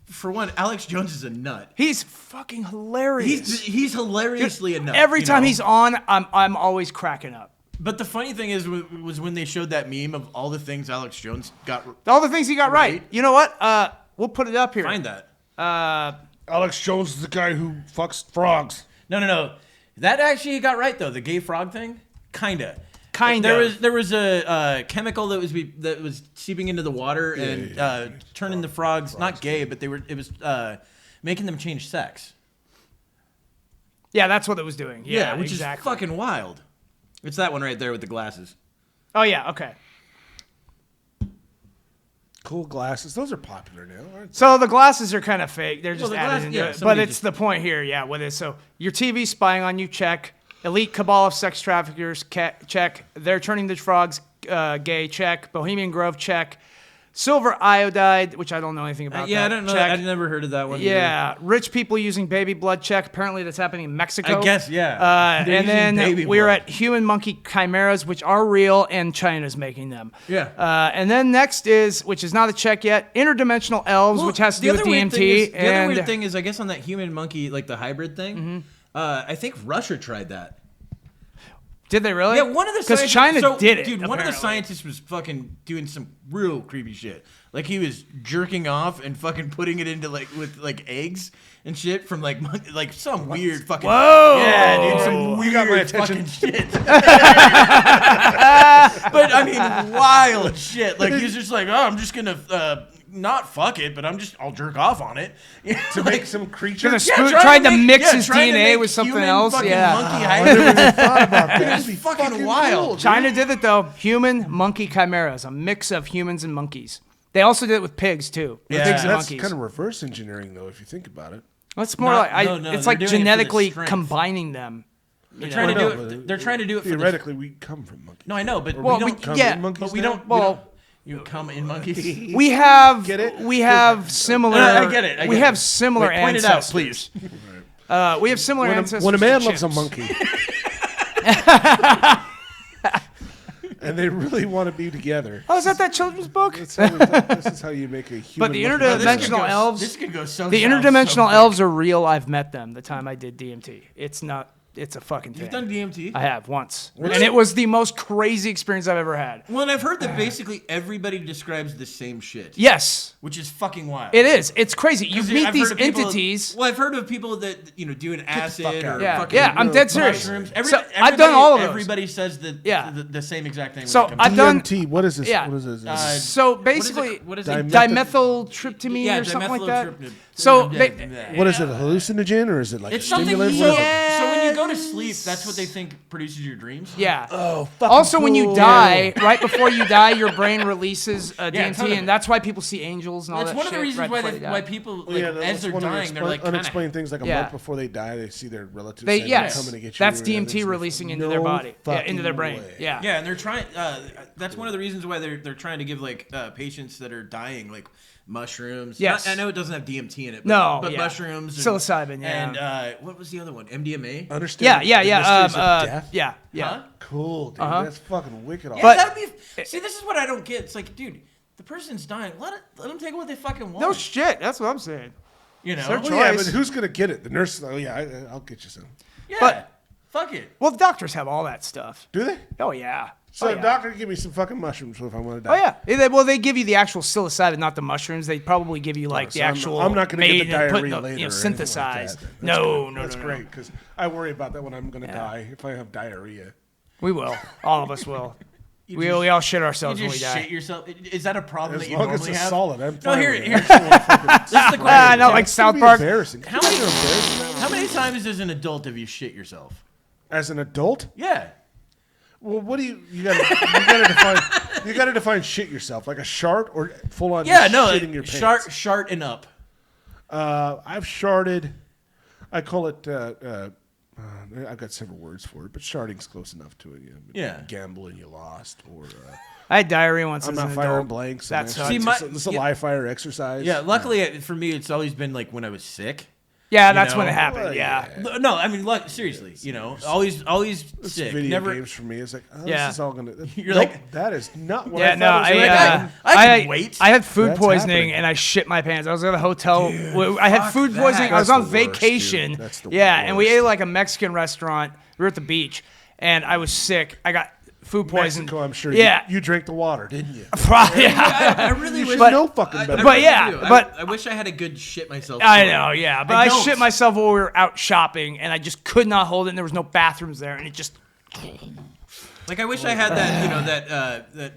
for one, Alex Jones is a nut. He's fucking hilarious. He's hilariously a nut. Every you time know? he's on, I'm always cracking up. But the funny thing is, was when they showed that meme of all the things Alex Jones got. All the things he got right. Right. You know what? We'll put it up here. Find that. Alex Jones is the guy who fucks frogs. No. That actually he got right though. The gay frog thing, kinda. Kinda. There was a chemical that was seeping into the water and turning the frogs not gay, but it was making them change sex. Yeah, that's what it was doing. Yeah, which exactly. is fucking wild. It's that one right there with the glasses. Oh yeah, okay. Cool glasses. Those are popular now, aren't they? So the glasses are kind of fake. They're just the added glasses- into yeah, it. But somebody it's just- the point here, yeah, with it. So your TV spying on you, check. Elite cabal of sex traffickers, check. They're turning the frogs gay, check. Bohemian Grove, check. Silver iodide, which I don't know anything about. Yeah, that. I don't know. Check. I've never heard of that one. Yeah, rich people using baby blood, check. Apparently that's happening in Mexico. I guess, yeah. They're And using then baby we're blood. at human monkey chimeras, which are real, and China's making them. Yeah. And then next is, which is not a check yet, interdimensional elves, which has to do with DMT. The other weird thing is, I guess on that human monkey, like the hybrid thing, I think Russia tried that. Did they really? Yeah, one of the because scientists- China so, did it. Dude, one of the apparently. scientists was fucking doing some real creepy shit. Like he was jerking off and fucking putting it into with eggs and shit from like some weird fucking. Whoa! Yeah, dude, some weird got my attention. fucking shit. But I mean, wild shit. Like he's just like, oh, I'm just gonna not fuck it, but I'll jerk off on it To make some creature. Gonna tried to mix his DNA with something else. Fucking Yeah. monkey hybrid. thought about that. It was That'd be fucking wild. cool, dude. China did it though. Human monkey chimeras, a mix of humans and monkeys. They also did it with pigs too. Yeah. Pigs and That's monkeys. kind of reverse engineering, though, if you think about it. It's more Not- like no, it's they're like doing it for the genetically strength. combining them. They're trying to do it. They're trying to do it for the. Theoretically, we come from monkeys. No, I know, but Well, we don't come yeah, in monkeys But we now? don't. Well, you come in monkeys. We have Get it? we have similar. I get it, I we get have it. similar Wait, point it out, ancestors. please. We have similar ancestors. When a to man loves a chimps. monkey, and they really want to be together, Oh, is that children's book? this is how you make a human. But the monkey interdimensional together. elves. This could go so. The south interdimensional so quick. elves are real. I've met them the time I did DMT. It's not. It's a fucking thing. You've done DMT. I have once, and it was the most crazy experience I've ever had. Well, and I've heard that basically everybody describes the same shit. Yes, Which is fucking wild. it is. It's crazy. You 'Cause meet I've these heard of people- entities. Well, I've heard of people that doing acid fuck or out. Yeah, fucking yeah. I'm dead serious. mushrooms. So I've done all of those. Everybody says the same exact thing. when So it comes I've to- done. DMT. What is this? Yeah. What is this? So what is basically, it? What is it? dimethyltryptamine Yeah, or something like that. dimethyltryptamine. So Yeah, they- yeah. What is it? A hallucinogen or is it like It's a something. stimulant? So, What is it? so when you go to sleep, that's what they think produces your dreams. Yeah. Oh, fucking Also, when you cool. die, right before you die, your brain releases a ton DMT, of it. and that's why people see angels and all That's that one of the shit reasons right why before they die. why people Well, like, yeah, as that's they're one of the dying, they're like unexplained things. Like a Yeah. month before they die, they see their relatives. They saying, yes, "I'm coming to get you," that's and DMT everything's releasing into no their body, into their fucking brain. way. Yeah. Yeah, and they're trying. That's one of the reasons why they're trying to give like patients that are dying like mushrooms. Yes. I know it doesn't have DMT in it. But, No, but yeah. mushrooms. And, Psilocybin, yeah. And what was the other one? MDMA. Understand? Yeah. the mysteries of death? Yeah. Huh? Cool, dude. Uh-huh. That's fucking wicked. Yeah, But- that'd be. See, this is what I don't get. It's like, dude, the person's dying. Let them take what they fucking want. No shit. That's what I'm saying. You know. Their Well, yeah, choice. but who's gonna get it? The nurse? Oh yeah, I'll get you some. Yeah. But- fuck it. Well, the doctors have all that stuff. Do they? Oh yeah. So oh, a yeah. doctor give me some fucking mushrooms if I want to Oh die. yeah. Well, they give you the actual psilocybin, not the mushrooms. They probably give you like So the actual. I'm not going to get the made and put diarrhea in later. the, or anything synthesized. Like that, then. No, That's no, great because I worry about that when I'm going to die if I have diarrhea. We will. All of us will. You We just- all shit You ourselves when we just die. shit yourself. Is that a problem As that you long as normally it's have? solid, I'm No, fine. here, with it. here. This is the question. Not like South It's Park. embarrassing. How many times as an adult have you shit yourself? As an adult, Yeah. well, what do you gotta define shit yourself like a shart or full on Yeah, no. shitting your pants. Shart and up. I've sharted. I call it. I've got several words for it, but sharding's close enough to it. Yeah. Gamble and you lost, or I had diarrhea once I'm as not an firing adult. blanks. That's and See, it's a live fire exercise. Yeah, luckily for me, it's always been like when I was sick. Yeah, You that's know? when it happened. Well, yeah. No, I mean, seriously, always It's sick. video Never. games for me. It's like, oh, Yeah. this is all gonna. You're Nope, like- that is not what Yeah, I no, thought it was I, gonna like, be. I can wait. I had food That's poisoning happening. and I shit my pants. I was at a hotel. I had food that. poisoning. I was That's on the worst, dude. vacation. That's the yeah, and we worst. ate like a Mexican restaurant. We were at the beach, and I was sick. I got food poisoning. Mexico, I'm sure. Yeah. You drank the water, didn't you? Probably. Yeah. I really wish. But, no fucking better. but yeah, I wish I had a good shit myself. I story. know, yeah. But I I don't. shit myself while we were out shopping, and I just could not hold it, and there was no bathrooms there, and it just. Like I wish I had that that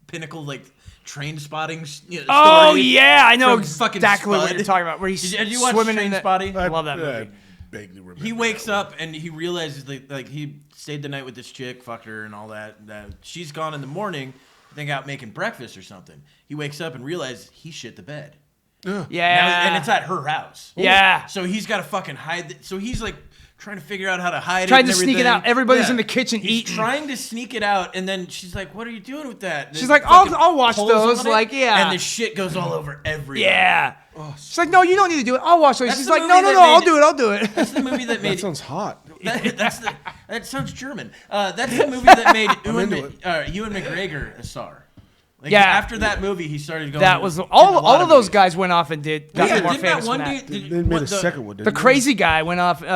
Pinnacle like train spotting. Oh story yeah, I know from fucking exactly what Spud. you're talking about. Where he's Did you watch swimming in the. Trainspotting? I love that movie. Vaguely remember. He wakes up and he realizes like he stayed the night with this chick, fucked her and all that. That she's gone in the morning, I think out making breakfast or something. He wakes up and realizes he shit the bed. Yeah, Now, and it's at her house. Yeah. So he's got to fucking hide. So he's like trying to figure out how to hide it. Tried and to sneak it everything. out. Everybody's in the kitchen He's eating. trying to sneak it out, and then she's like, "What are you doing with that?" And She's there's like, "I'll fucking wash holes those," on it, like, yeah. And the shit goes all over everywhere. Yeah. She's like, no, you don't need to do it. I'll wash those. That's She's the like, movie no, no, that no, I'll made- do it. I'll do it. That's the movie that That made. sounds hot. That sounds German. That's the movie that made Ewan into Ewan McGregor a star. Like, Yeah. After that movie, he started going. That was in a all lot of those movies. guys went off and got Yeah, more didn't famous that one from that. dude? They made a second one. The Didn't they? crazy guy went off. Did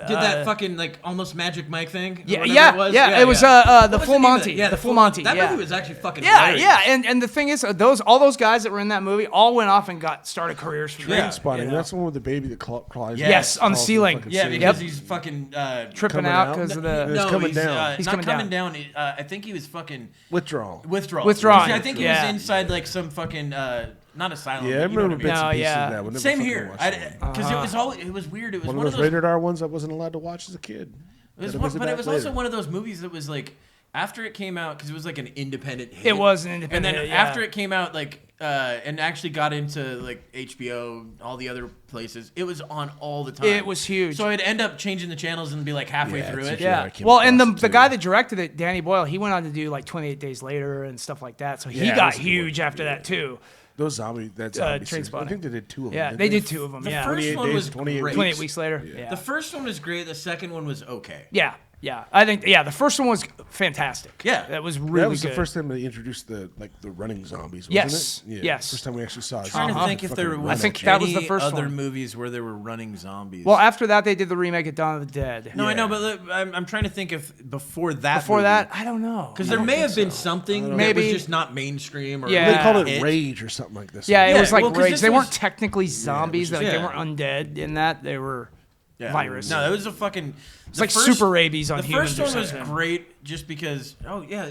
that fucking like almost Magic Mike thing? or Yeah, whatever yeah, it was? yeah, it was, What the was Full name of Monty. it? Yeah, The Full Monty, That yeah. movie was actually fucking Yeah, hilarious. yeah, and the thing is, all those guys that were in that movie all went off and started careers from Yeah. there. Spotting. you know? That's the one with the baby that claws. Yes, on the crawls ceiling. fucking Yeah, ceiling. because Yep. he's fucking Tripping Coming out out? because of It's the. no, coming he's down. He's not coming coming down. down. I think he was fucking Withdrawal. Withdrawing, I think he yeah. was inside like some fucking not asylum. Yeah, I but you know remember what bits No, and pieces yeah. of that. One. Never Same fucking here, watched that one. because it was weird. It was One one of those rated R ones I wasn't allowed to watch as a kid. It was Gotta one, visit but it back was later. also one of those movies that was like after it came out because it was like an independent hit. It was an And independent then hit, yeah. after it came out, like and actually got into like HBO, all the other places, it was on all the time. It was huge. So I'd end up changing the channels and be like halfway through it. Yeah. I came Well, and across it, the too. guy that directed it, Danny Boyle, he went on to do like 28 Days Later and stuff like that. So he Yeah, got that's huge cool. after that too. Those zombie series, I Trainspotting. think they did 2 of them. Yeah, didn't they did 2 of them. The Yeah. first 28 one days, was 28 great. 28 weeks later. Yeah. The first one was great. The second one was okay. Yeah. Yeah. I think the first one was fantastic. Yeah. That was really that was good. the first time they introduced the running zombies, wasn't Yes, it? Yeah, yes. First time we actually saw. Trying to think if there fucking was I think running. that was the any first other one. movies where there were running zombies. Well, after that they did the remake of Dawn of the Dead. no, I know, Yeah. but look, I'm trying to think if before that. Before that, I don't know. because there may have been something that Maybe. was just not mainstream. Or Yeah. They called it hit. Rage or something like this. Yeah, it Yeah, was like well, 'cause rage. this They weren't was- technically zombies. Like, yeah. They weren't undead in that. They were Yeah. virus. No, it was a fucking. It's like super rabies on The humans first or one was something. great just because. Oh yeah,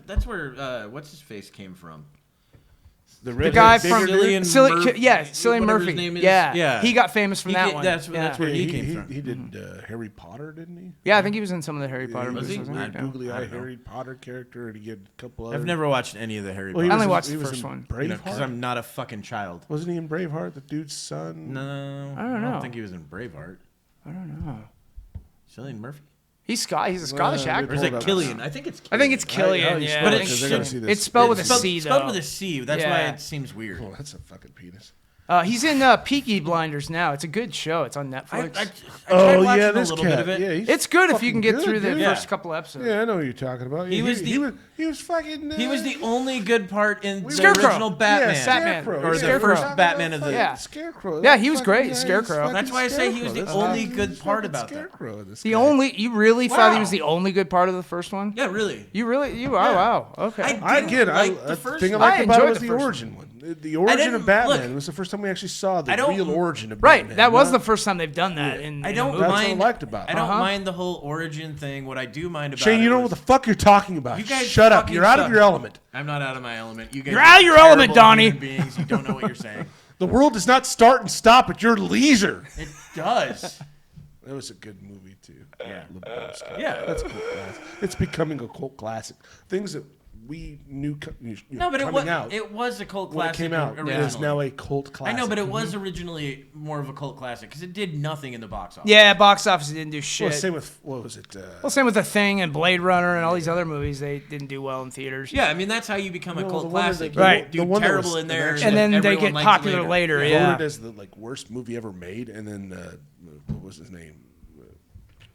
that's where what's his face came from? the The guy redhead from bigger dude? Cillian whatever his Murphy. name is. Yeah. Yeah. He got famous from that one. That's Yeah. where he Yeah, came from. He did Harry Potter, didn't he? Yeah, I think he was in some of the Harry Potter he movies. he? wasn't Weird Yeah. googly I eye don't know. Harry Potter character, and he had a couple other. I've never watched any of the Harry Well, he Potter. I only was in- watched he the was first in one. Braveheart. Because I'm not a fucking child. Wasn't he in Braveheart? The dude's son. No, I don't know. think he was in Braveheart. I don't know. Cillian Murphy. He's a Scottish Well, actor. Or is Hold it up. Killian? I think it's. I think it's Killian. Oh, you Yeah, spelled But it, it 'cause they're gonna should- see this. it's spelled with a Spelled, C spelled though. with a C. That's Yeah. why it seems weird. Oh, that's a fucking penis. He's in Peaky Blinders now. It's a good show. It's on I Netflix. tried Oh watching yeah, a this little cat. bit of it. Yeah, he's It's good if you fucking can get good, through the dude. Yeah. first couple episodes. Yeah, I know what you're talking about. He was the- he was fucking. He was the only good part in the Scarecrow. original Batman. Yeah, Batman. Scarecrow. Or the Scarecrow. first Batman of the. Yeah. Scarecrow. Yeah, That he was fucking great, guy, Scarecrow. he's That's why I say he was Scarecrow. the That's only not- good he's part fucking about that. Scarecrow in this The guy. only you really thought he Wow. was the only good part of the first one? Yeah, really. You wow. Okay. I didn't like the the first thing I one. liked I about it enjoyed was the the first origin one. The origin didn't- of Batman look, was the first time we actually saw the I don't- real origin of Right. Batman. That was the not- first time they've done that in I in don't a movie. That's what I mind. liked about it. I don't Uh-huh. mind the whole origin thing. What I do mind about Shane, it you don't know was- what the fuck you're talking about. You guys Shut up. fucking You're out suck. of your element. I'm not out of my element. You guys You're are out of your element, terrible Donnie. human Beings. You don't know what you're saying. The world does not start and stop at your leisure. It does. That was a good movie too. Yeah. Lebowski. Yeah. That's a cult classic. It's becoming a cult classic. Things that we knew No, but coming out it was a cult when it classic came out. originally. It is now a cult I classic. know, but it was originally more of a cult classic because it did nothing in the box office. Yeah, box office didn't do shit. Well, same with what was it? Well, same with The Thing and Blade Runner and all these other movies. They didn't do well in theaters. Yeah, I mean that's how you become a No, cult the one classic. that- Right. You do the one that terrible was- in there, and And then they everyone get likes popular it later. voted Yeah. as the worst movie ever made, and then what was his name?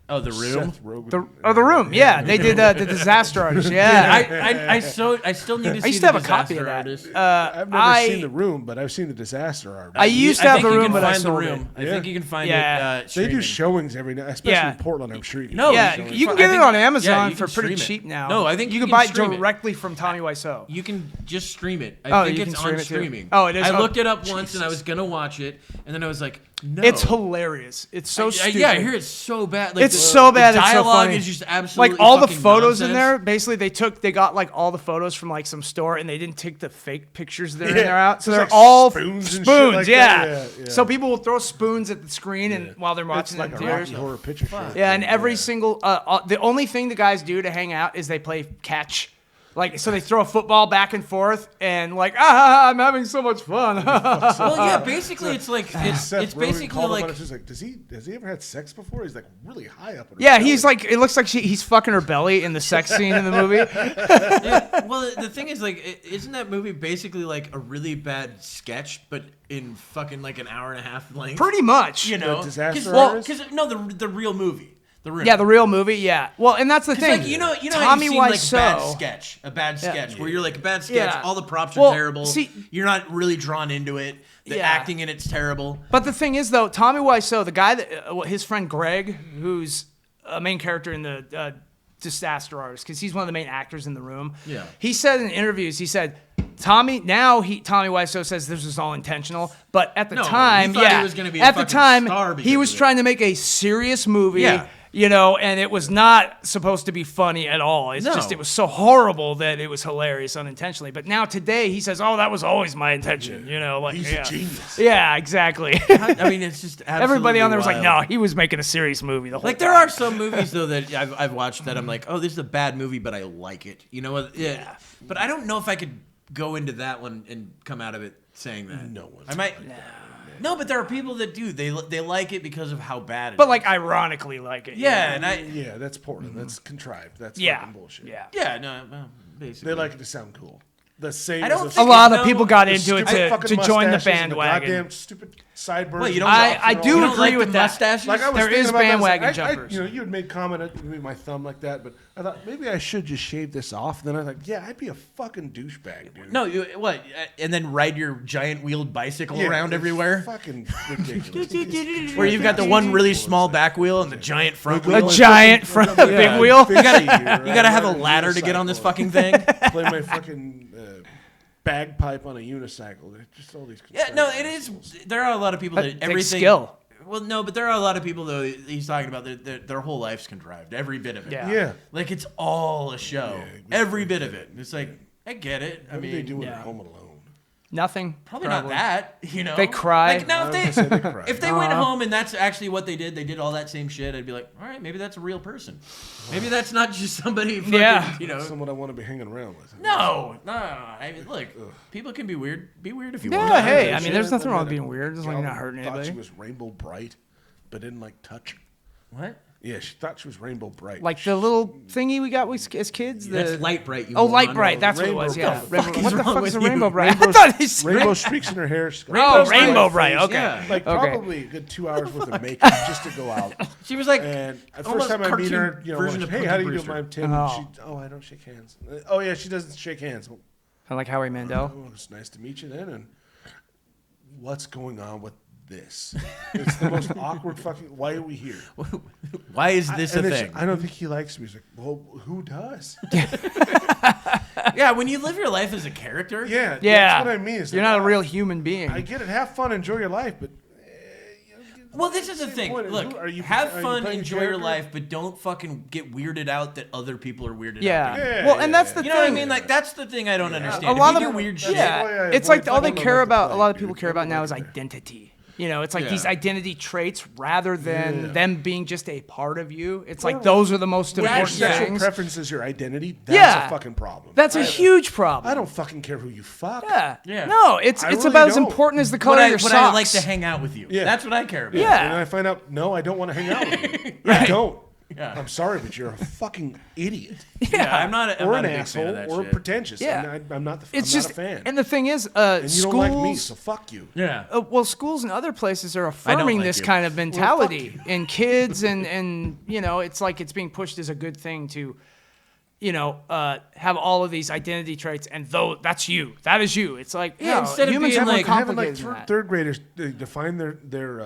Oh, The Room. Seth Rogen. The Room. Yeah, they did the Disaster Artist. Yeah. I still need to see I used to have the a copy Disaster of that. Artist. I've never seen The Room, but I've seen the Disaster Artist. I used to have think The you Room, can but I find The sold it. Room. I Yeah. think you can find Yeah. it. They Streaming. do showings every night, especially Yeah. in Portland. I'm sure you can. No, Yeah, do showings. you can I get it think- on yeah, Amazon you for can pretty stream it. cheap now. No, I think you you can can buy it stream it. directly from Tommy Wiseau. You can just stream it. Oh, I think you it's can stream on it too? streaming. Oh, it is? I Oh, looked it up once and I was gonna watch it, and then I was like, no. It's hilarious. It's so stupid. Yeah, I hear it's so bad. Like, It's so bad, The it's so dialogue funny. is just absolutely Like all the fucking photos in nonsense. there, basically they got like all the photos from like some store and they didn't take the fake pictures that are in Yeah. there out. So There's, they're like, all spoons and shit spoons, like yeah. that. Yeah, yeah. So people will throw spoons at the screen and while they're It's watching like it a in theaters. Rocky Horror Picture Show. Yeah, and every single the only thing the guys do to hang out is they play catch. Like so they throw a football back and forth and like I'm having so much fun. Well, yeah, basically it's like it's Seth Rogen basically called him like on it, just like, has he ever had sex before? He's like really high up. In her Yeah, belly. he's like it looks like he's fucking her belly in the sex scene in the movie. yeah, well, the thing is, like, isn't that movie basically like a really bad sketch, but in fucking like an hour and a half length? Pretty much. you know, The Disaster well, Artist? because no, the real movie, The Room. Yeah, the real movie. Yeah. Well, and that's the thing. Like, you know, Tommy how you've seen, like, Wiseau. a bad sketch, where you're like a bad sketch, Yeah. all the props Well, are terrible, see- you're not really drawn into it, the Yeah. acting in it's terrible. But the thing is, though, Tommy Wiseau, the guy that his friend Greg, who's a main character in the Disaster Artist, because he's one of the main actors in The Room. Yeah. He said in interviews, he said, Tommy Wiseau says this was all intentional, but at the No, he time, thought he yeah, was gonna be a at the fucking time, star because he was of it. trying to make a serious movie. Yeah. You know, and it was not supposed to be funny at all. It's No. just, it was so horrible that it was hilarious unintentionally. But now today, he says, "Oh, that was always my intention." You know, like He's yeah. a genius. Yeah, exactly. I mean, it's just absolutely Everybody on there was like, wild. "No, he was making a serious movie." The whole Like, there are some movies, though, that I've watched that I'm like, oh, this is a bad movie, but I like it. You know what? Yeah. But I don't know if I could go into that one and come out of it saying that. No one. I might. No, but there are people that do. They like it because of how bad it is. But like ironically like it. Yeah, and Yeah, that's Portland. That's contrived. That's Yeah. fucking bullshit. Yeah. Yeah, no, well, basically. They like it to sound cool. The same. I don't as A think lot of no, people got the into it stupid fucking to join the mustaches and bandwagon. goddamn stupid sideburns. What, you don't- I do you don't agree like with the that. mustaches? Like I was There thinking is about that, I was bandwagon like, jumpers. you had made comment at my thumb like that, but I thought maybe I should just shave this off. And then I was like, yeah, I'd be a fucking douchebag, dude. No, what? And then ride your giant wheeled bicycle Yeah, around it's everywhere? Fucking ridiculous. Where you've got the one really small back wheel and the giant front wheel? A giant front big wheel. You gotta have a ladder to get on this fucking thing. Play my fucking bagpipe on a unicycle. They're just all these. Yeah, no, it is. There are a lot of people that Takes everything. skill. Well, no, but there are a lot of people though. He's talking about their whole life's contrived, every bit of it. Yeah. Yeah. Like it's all a show, every bit of it. It's like I get it. I What do they mean, do when yeah. they're home alone? Nothing. probably not that. You know, They cry. Like now, I would say they cry. if they went home and that's actually what they did all that same shit. I'd be like, all right, maybe that's a real person. Maybe that's not just somebody. Fucking, Yeah. you know. Someone I want to be hanging around with. No. I mean, look, people can be weird. Be weird if you want. Yeah, hey, Yeah, I mean, shit, there's nothing I wrong met with being a weird, as long as you're gal not hurting Thought she anybody. was rainbow bright, but didn't like touch. What? Yeah, she thought she was rainbow bright. Like the little thingy we got as kids. That's light bright. You Oh, light moron. bright. That's what it Rainbow was. Yeah. bright. Rainbow- What the wrong fuck with is a you? rainbow bright? I thought he said rainbow streaks in her hair. She's got Oh, rainbow rainbow bright. bright. Okay. Like Okay. probably a good 2 hours worth of makeup just to go out. She was like, And the almost first time I meet her, cartoon you know, version like, of hey, Cookie how do you do? Brewster. I'm Tim. Oh. I don't shake hands. Oh yeah, she doesn't shake hands. Well, I like Howie Mandel. oh, it's nice to meet you then. And what's going on with this? It's the most awkward fucking. Why are we here? why is this a And thing? I don't think he likes music. Well, who does? Yeah, when you live your life as a character. Yeah, Yeah. that's what I mean. Is You're that not a real human being. I get it. Have fun, enjoy your life, but. Well, this is the Same thing. point. Look, Are you- have are you fun, playing enjoy your character? life, but don't fucking get weirded out that other people are weirded out. Yeah. Yeah, Well, and yeah, that's the You know what I thing. mean? Like that's the thing I don't understand. A If lot you of do weird that's shit. why I yeah, it's like all they avoid care fucking about. A lot of play, people dude. care about now is Play. identity. You know, it's like Yeah. these identity traits rather than Yeah. them being just a part of you. It's like those are the most When your important sexual things. preference is your identity, that's Yeah. a fucking problem. That's a huge problem. I don't fucking care who you fuck. Yeah. Yeah. No, it's I it's really about as don't. important as the color Would of I, your would socks. I like to hang out with you? Yeah. That's what I care about. Yeah. And I find out, no, I don't want to hang out with you. I don't. Yeah. I'm sorry, but you're a fucking idiot. Yeah, I'm not Or a an big fan asshole, of that or shit. pretentious. Yeah. And I'm not It's I'm just not a fan. and the thing is, And you schools. don't like me, so fuck you. Yeah. Well, schools and other places are affirming like this you. kind of mentality fuck in kids, and you know, it's like it's being pushed as a good thing to, you know, have all of these identity traits, and though that's you, that is you. It's like Yeah, no, instead of humans being are more like- Having complicated like than that. third graders define their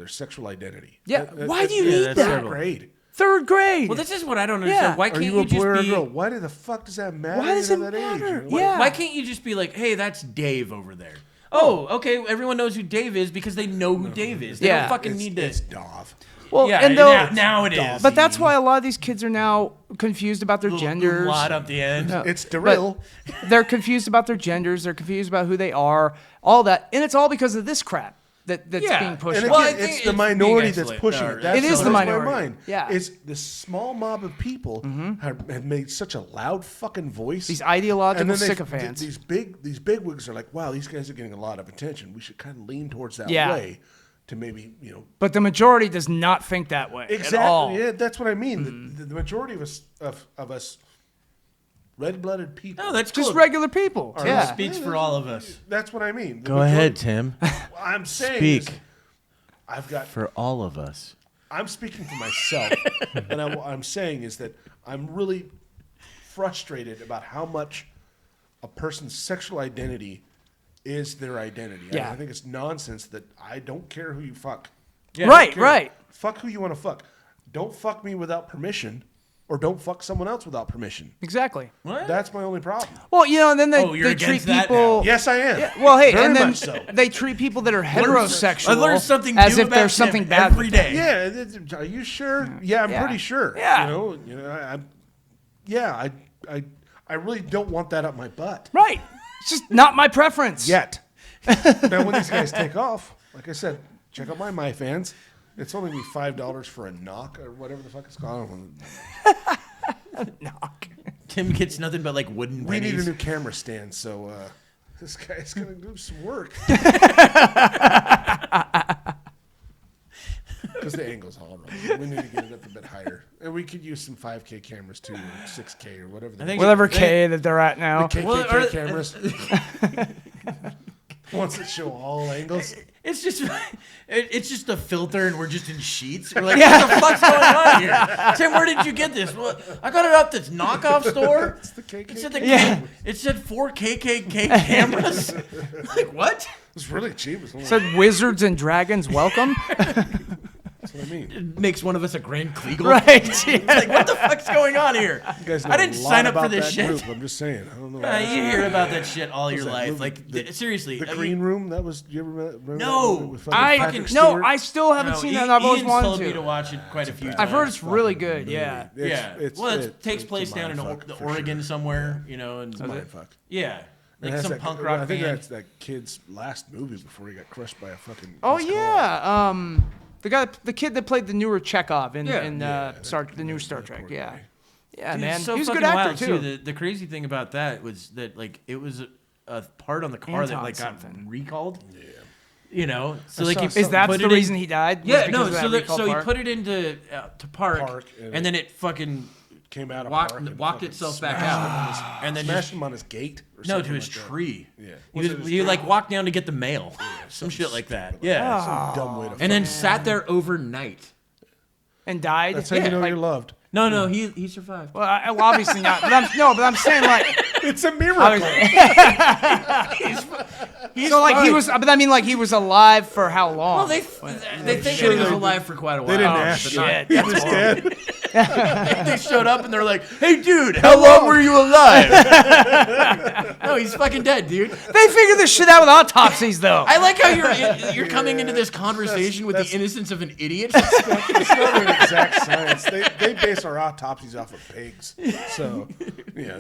sexual identity. Yeah, why do you yeah, need that's that? terrible. Grade. Third grade. Well, this is what I don't understand. Yeah. Why Are can't you a just boy or a be? girl? Why the fuck does that matter? Why does at it that matter? Age? You know? Yeah. Why can't you just be like, hey, that's Dave over there? Oh, okay. Everyone knows who Dave is because they know who Dave is. They Yeah. don't fucking It's, need to. it's Dov. well, Yeah, and though, now it is. but that's why a lot of these kids are now confused about their genders. Lot up the end. It's But Daryl. they're confused about their genders. They're confused about who they are. All that, and it's all because of this crap that's Yeah. being pushed. And out. Well, I again, think it's the it's minority being that's isolated. pushing Or- it. That's It is what the blows my minority. mind. Yeah. It's the small mob of people have made such a loud fucking voice. These ideological And then sycophants. These big wigs are like, wow, these guys are getting a lot of attention. We should kind of lean towards that Yeah. way to maybe, you know. But the majority does not think that way Exactly. at all. Yeah, that's what I mean. The majority of us red-blooded people. No, that's Just cool. regular people. Are Yeah. Speaks for all of us. That's what I mean. The Go ahead, majority- Tim. I'm saying Speak. is, I've got For all of us. I'm speaking for myself, and what I'm saying is that I'm really frustrated about how much a person's sexual identity is their identity. Yeah. I think it's nonsense that I don't care who you fuck. Yeah. Right, Care. right. Fuck who you want to fuck. Don't fuck me without permission, or don't fuck someone else without permission. Exactly. What? That's my only problem. Well, you know, and then they, Oh, you're they treat against that people. now. Yes, I am. Yeah, well, hey, Very and then much so. they treat people that are I heterosexual learned something as new if about there's Tim something bad every with them. day. Yeah, are you sure? Yeah, I'm Yeah. pretty sure. Yeah. You know, I really don't want that up my butt Right. It's just not my preference. yet. Now, when these guys take off, like I said, check out my fans. It's only be $5 for a knock or whatever the fuck it's called. Knock. Tim gets nothing but like wooden We need a pennies. new camera stand, so this guy's gonna do some work. Because the angle's all wrong. We need to get it up a bit higher, and we could use some 5K cameras too, or 6K or whatever. Whatever K that they're at now. The KKK Well, cameras. Ones that show all angles. It's just a filter, and we're just in sheets. We're like, what the fuck's going on here? Tim, where did you get this? Well, I got it off this knockoff store. It's the KKK. It said 4 KKK cameras. Like what? It's really cheap. It's only, Said wizards and dragons welcome. that's what I mean. It makes one of us a Grand Kleagle. Right. It's like, what the fuck's going on here? You guys know I didn't a lot sign up for about this that shit. Group. I'm just saying. I don't know. You hear about that shit all your that life. movie? Like, seriously. The I Green mean, Room. That was. You ever remember No. that movie with fucking Patrick No, Stewart? I still haven't seen that. And I've always Ian's wanted told me to to. watch it quite a few times. I've heard it's really good. Yeah. It takes it's place a down in mindfuck, for Oregon sure. somewhere, you know, and Mindfuck. yeah, It like has some that- punk rock I think band. that's that kid's last movie before he got crushed by a fucking. Oh Oscar. yeah. The kid that played the newer Chekhov in Yeah. the new Star Trek. Yeah. Yeah, Dude, man. it's so He was a good fucking actor wild, too. The crazy thing about that was that like it was a part on the car that Anton like got something. recalled. Yeah. You know, so I like saw he something. Is that put the it in- reason he died? Was Yeah, because no. of that So recall so he part? put it into to park, and then it fucking Came out of walked park and walked fucking itself back smashed out, him on his- and then smashed just him on his gate. Or no to something his like that. tree. Yeah. He, Was was, it his he tree? like walked down to get the mail, some shit like that. Yeah, Some dumb way to. and then sat there overnight. And died. That's how you know like, you're loved. No, he survived. Well, obviously not. But I'm saying like. It's a miracle. So like he was, but I mean like he was alive for how long? Well, they think sure that he was they- alive for quite a while. They didn't Oh, ask. shit. He was dead. They showed up and they're like, "Hey, dude, how long were you alive?" No, he's fucking dead, dude. They figure this shit out with autopsies though. I like how you're coming into this conversation with the that's- innocence of an idiot. It's not an exact science. They base our autopsies off of pigs. So, yeah,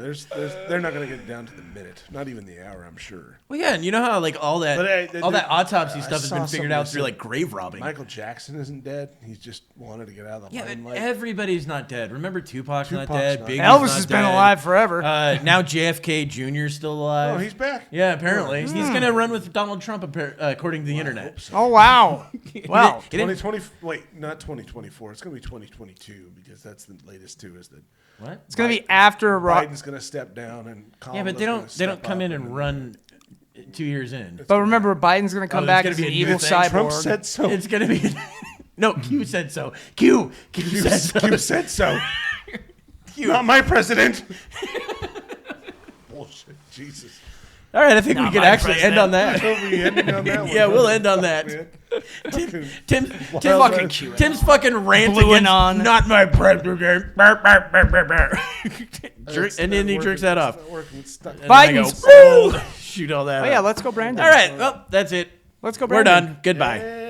they're not going to get down to the minute. Not even the hour, I'm sure. Well, yeah, and you know how like all that But, autopsy I stuff has saw been figured somebody out through said like grave robbing. Michael Jackson isn't dead. He's just wanted to get out of the Yeah, but limelight. everybody's not dead. Remember Tupac's not Tupac's dead. not Biggie's dead. Elvis not has been dead. alive forever. Now JFK Jr.'s still alive. Oh, he's back. Yeah, apparently. He's going to run with Donald Trump, according to the internet. Oh wow. Wow. He didn't- 2020. Wait, not 2024. It's going to be 2022 because that's the latest too. Is that What? It's gonna be after Biden's going to step down and Yeah, but they don't come in and run 2 years in. But remember, Biden's gonna come Oh, back there's as gonna an be a new evil thing? cyborg. Trump said so. It's going to be... No, Q said so. Q said so. Q said so. Not my president. Bullshit. Jesus. All right, I think we could actually end on that. Are we ending on that one? Yeah, we'll end on that. Fucking- Tim's fucking ranting Blue against Anon. not my president. And then he jerks that off. It's not working. It's stuck. And then I go, Biden's. shoot all that Oh yeah, up. let's go, Brandon. All right, well, that's it. Let's go, We're Brandon. done. Goodbye. Hey.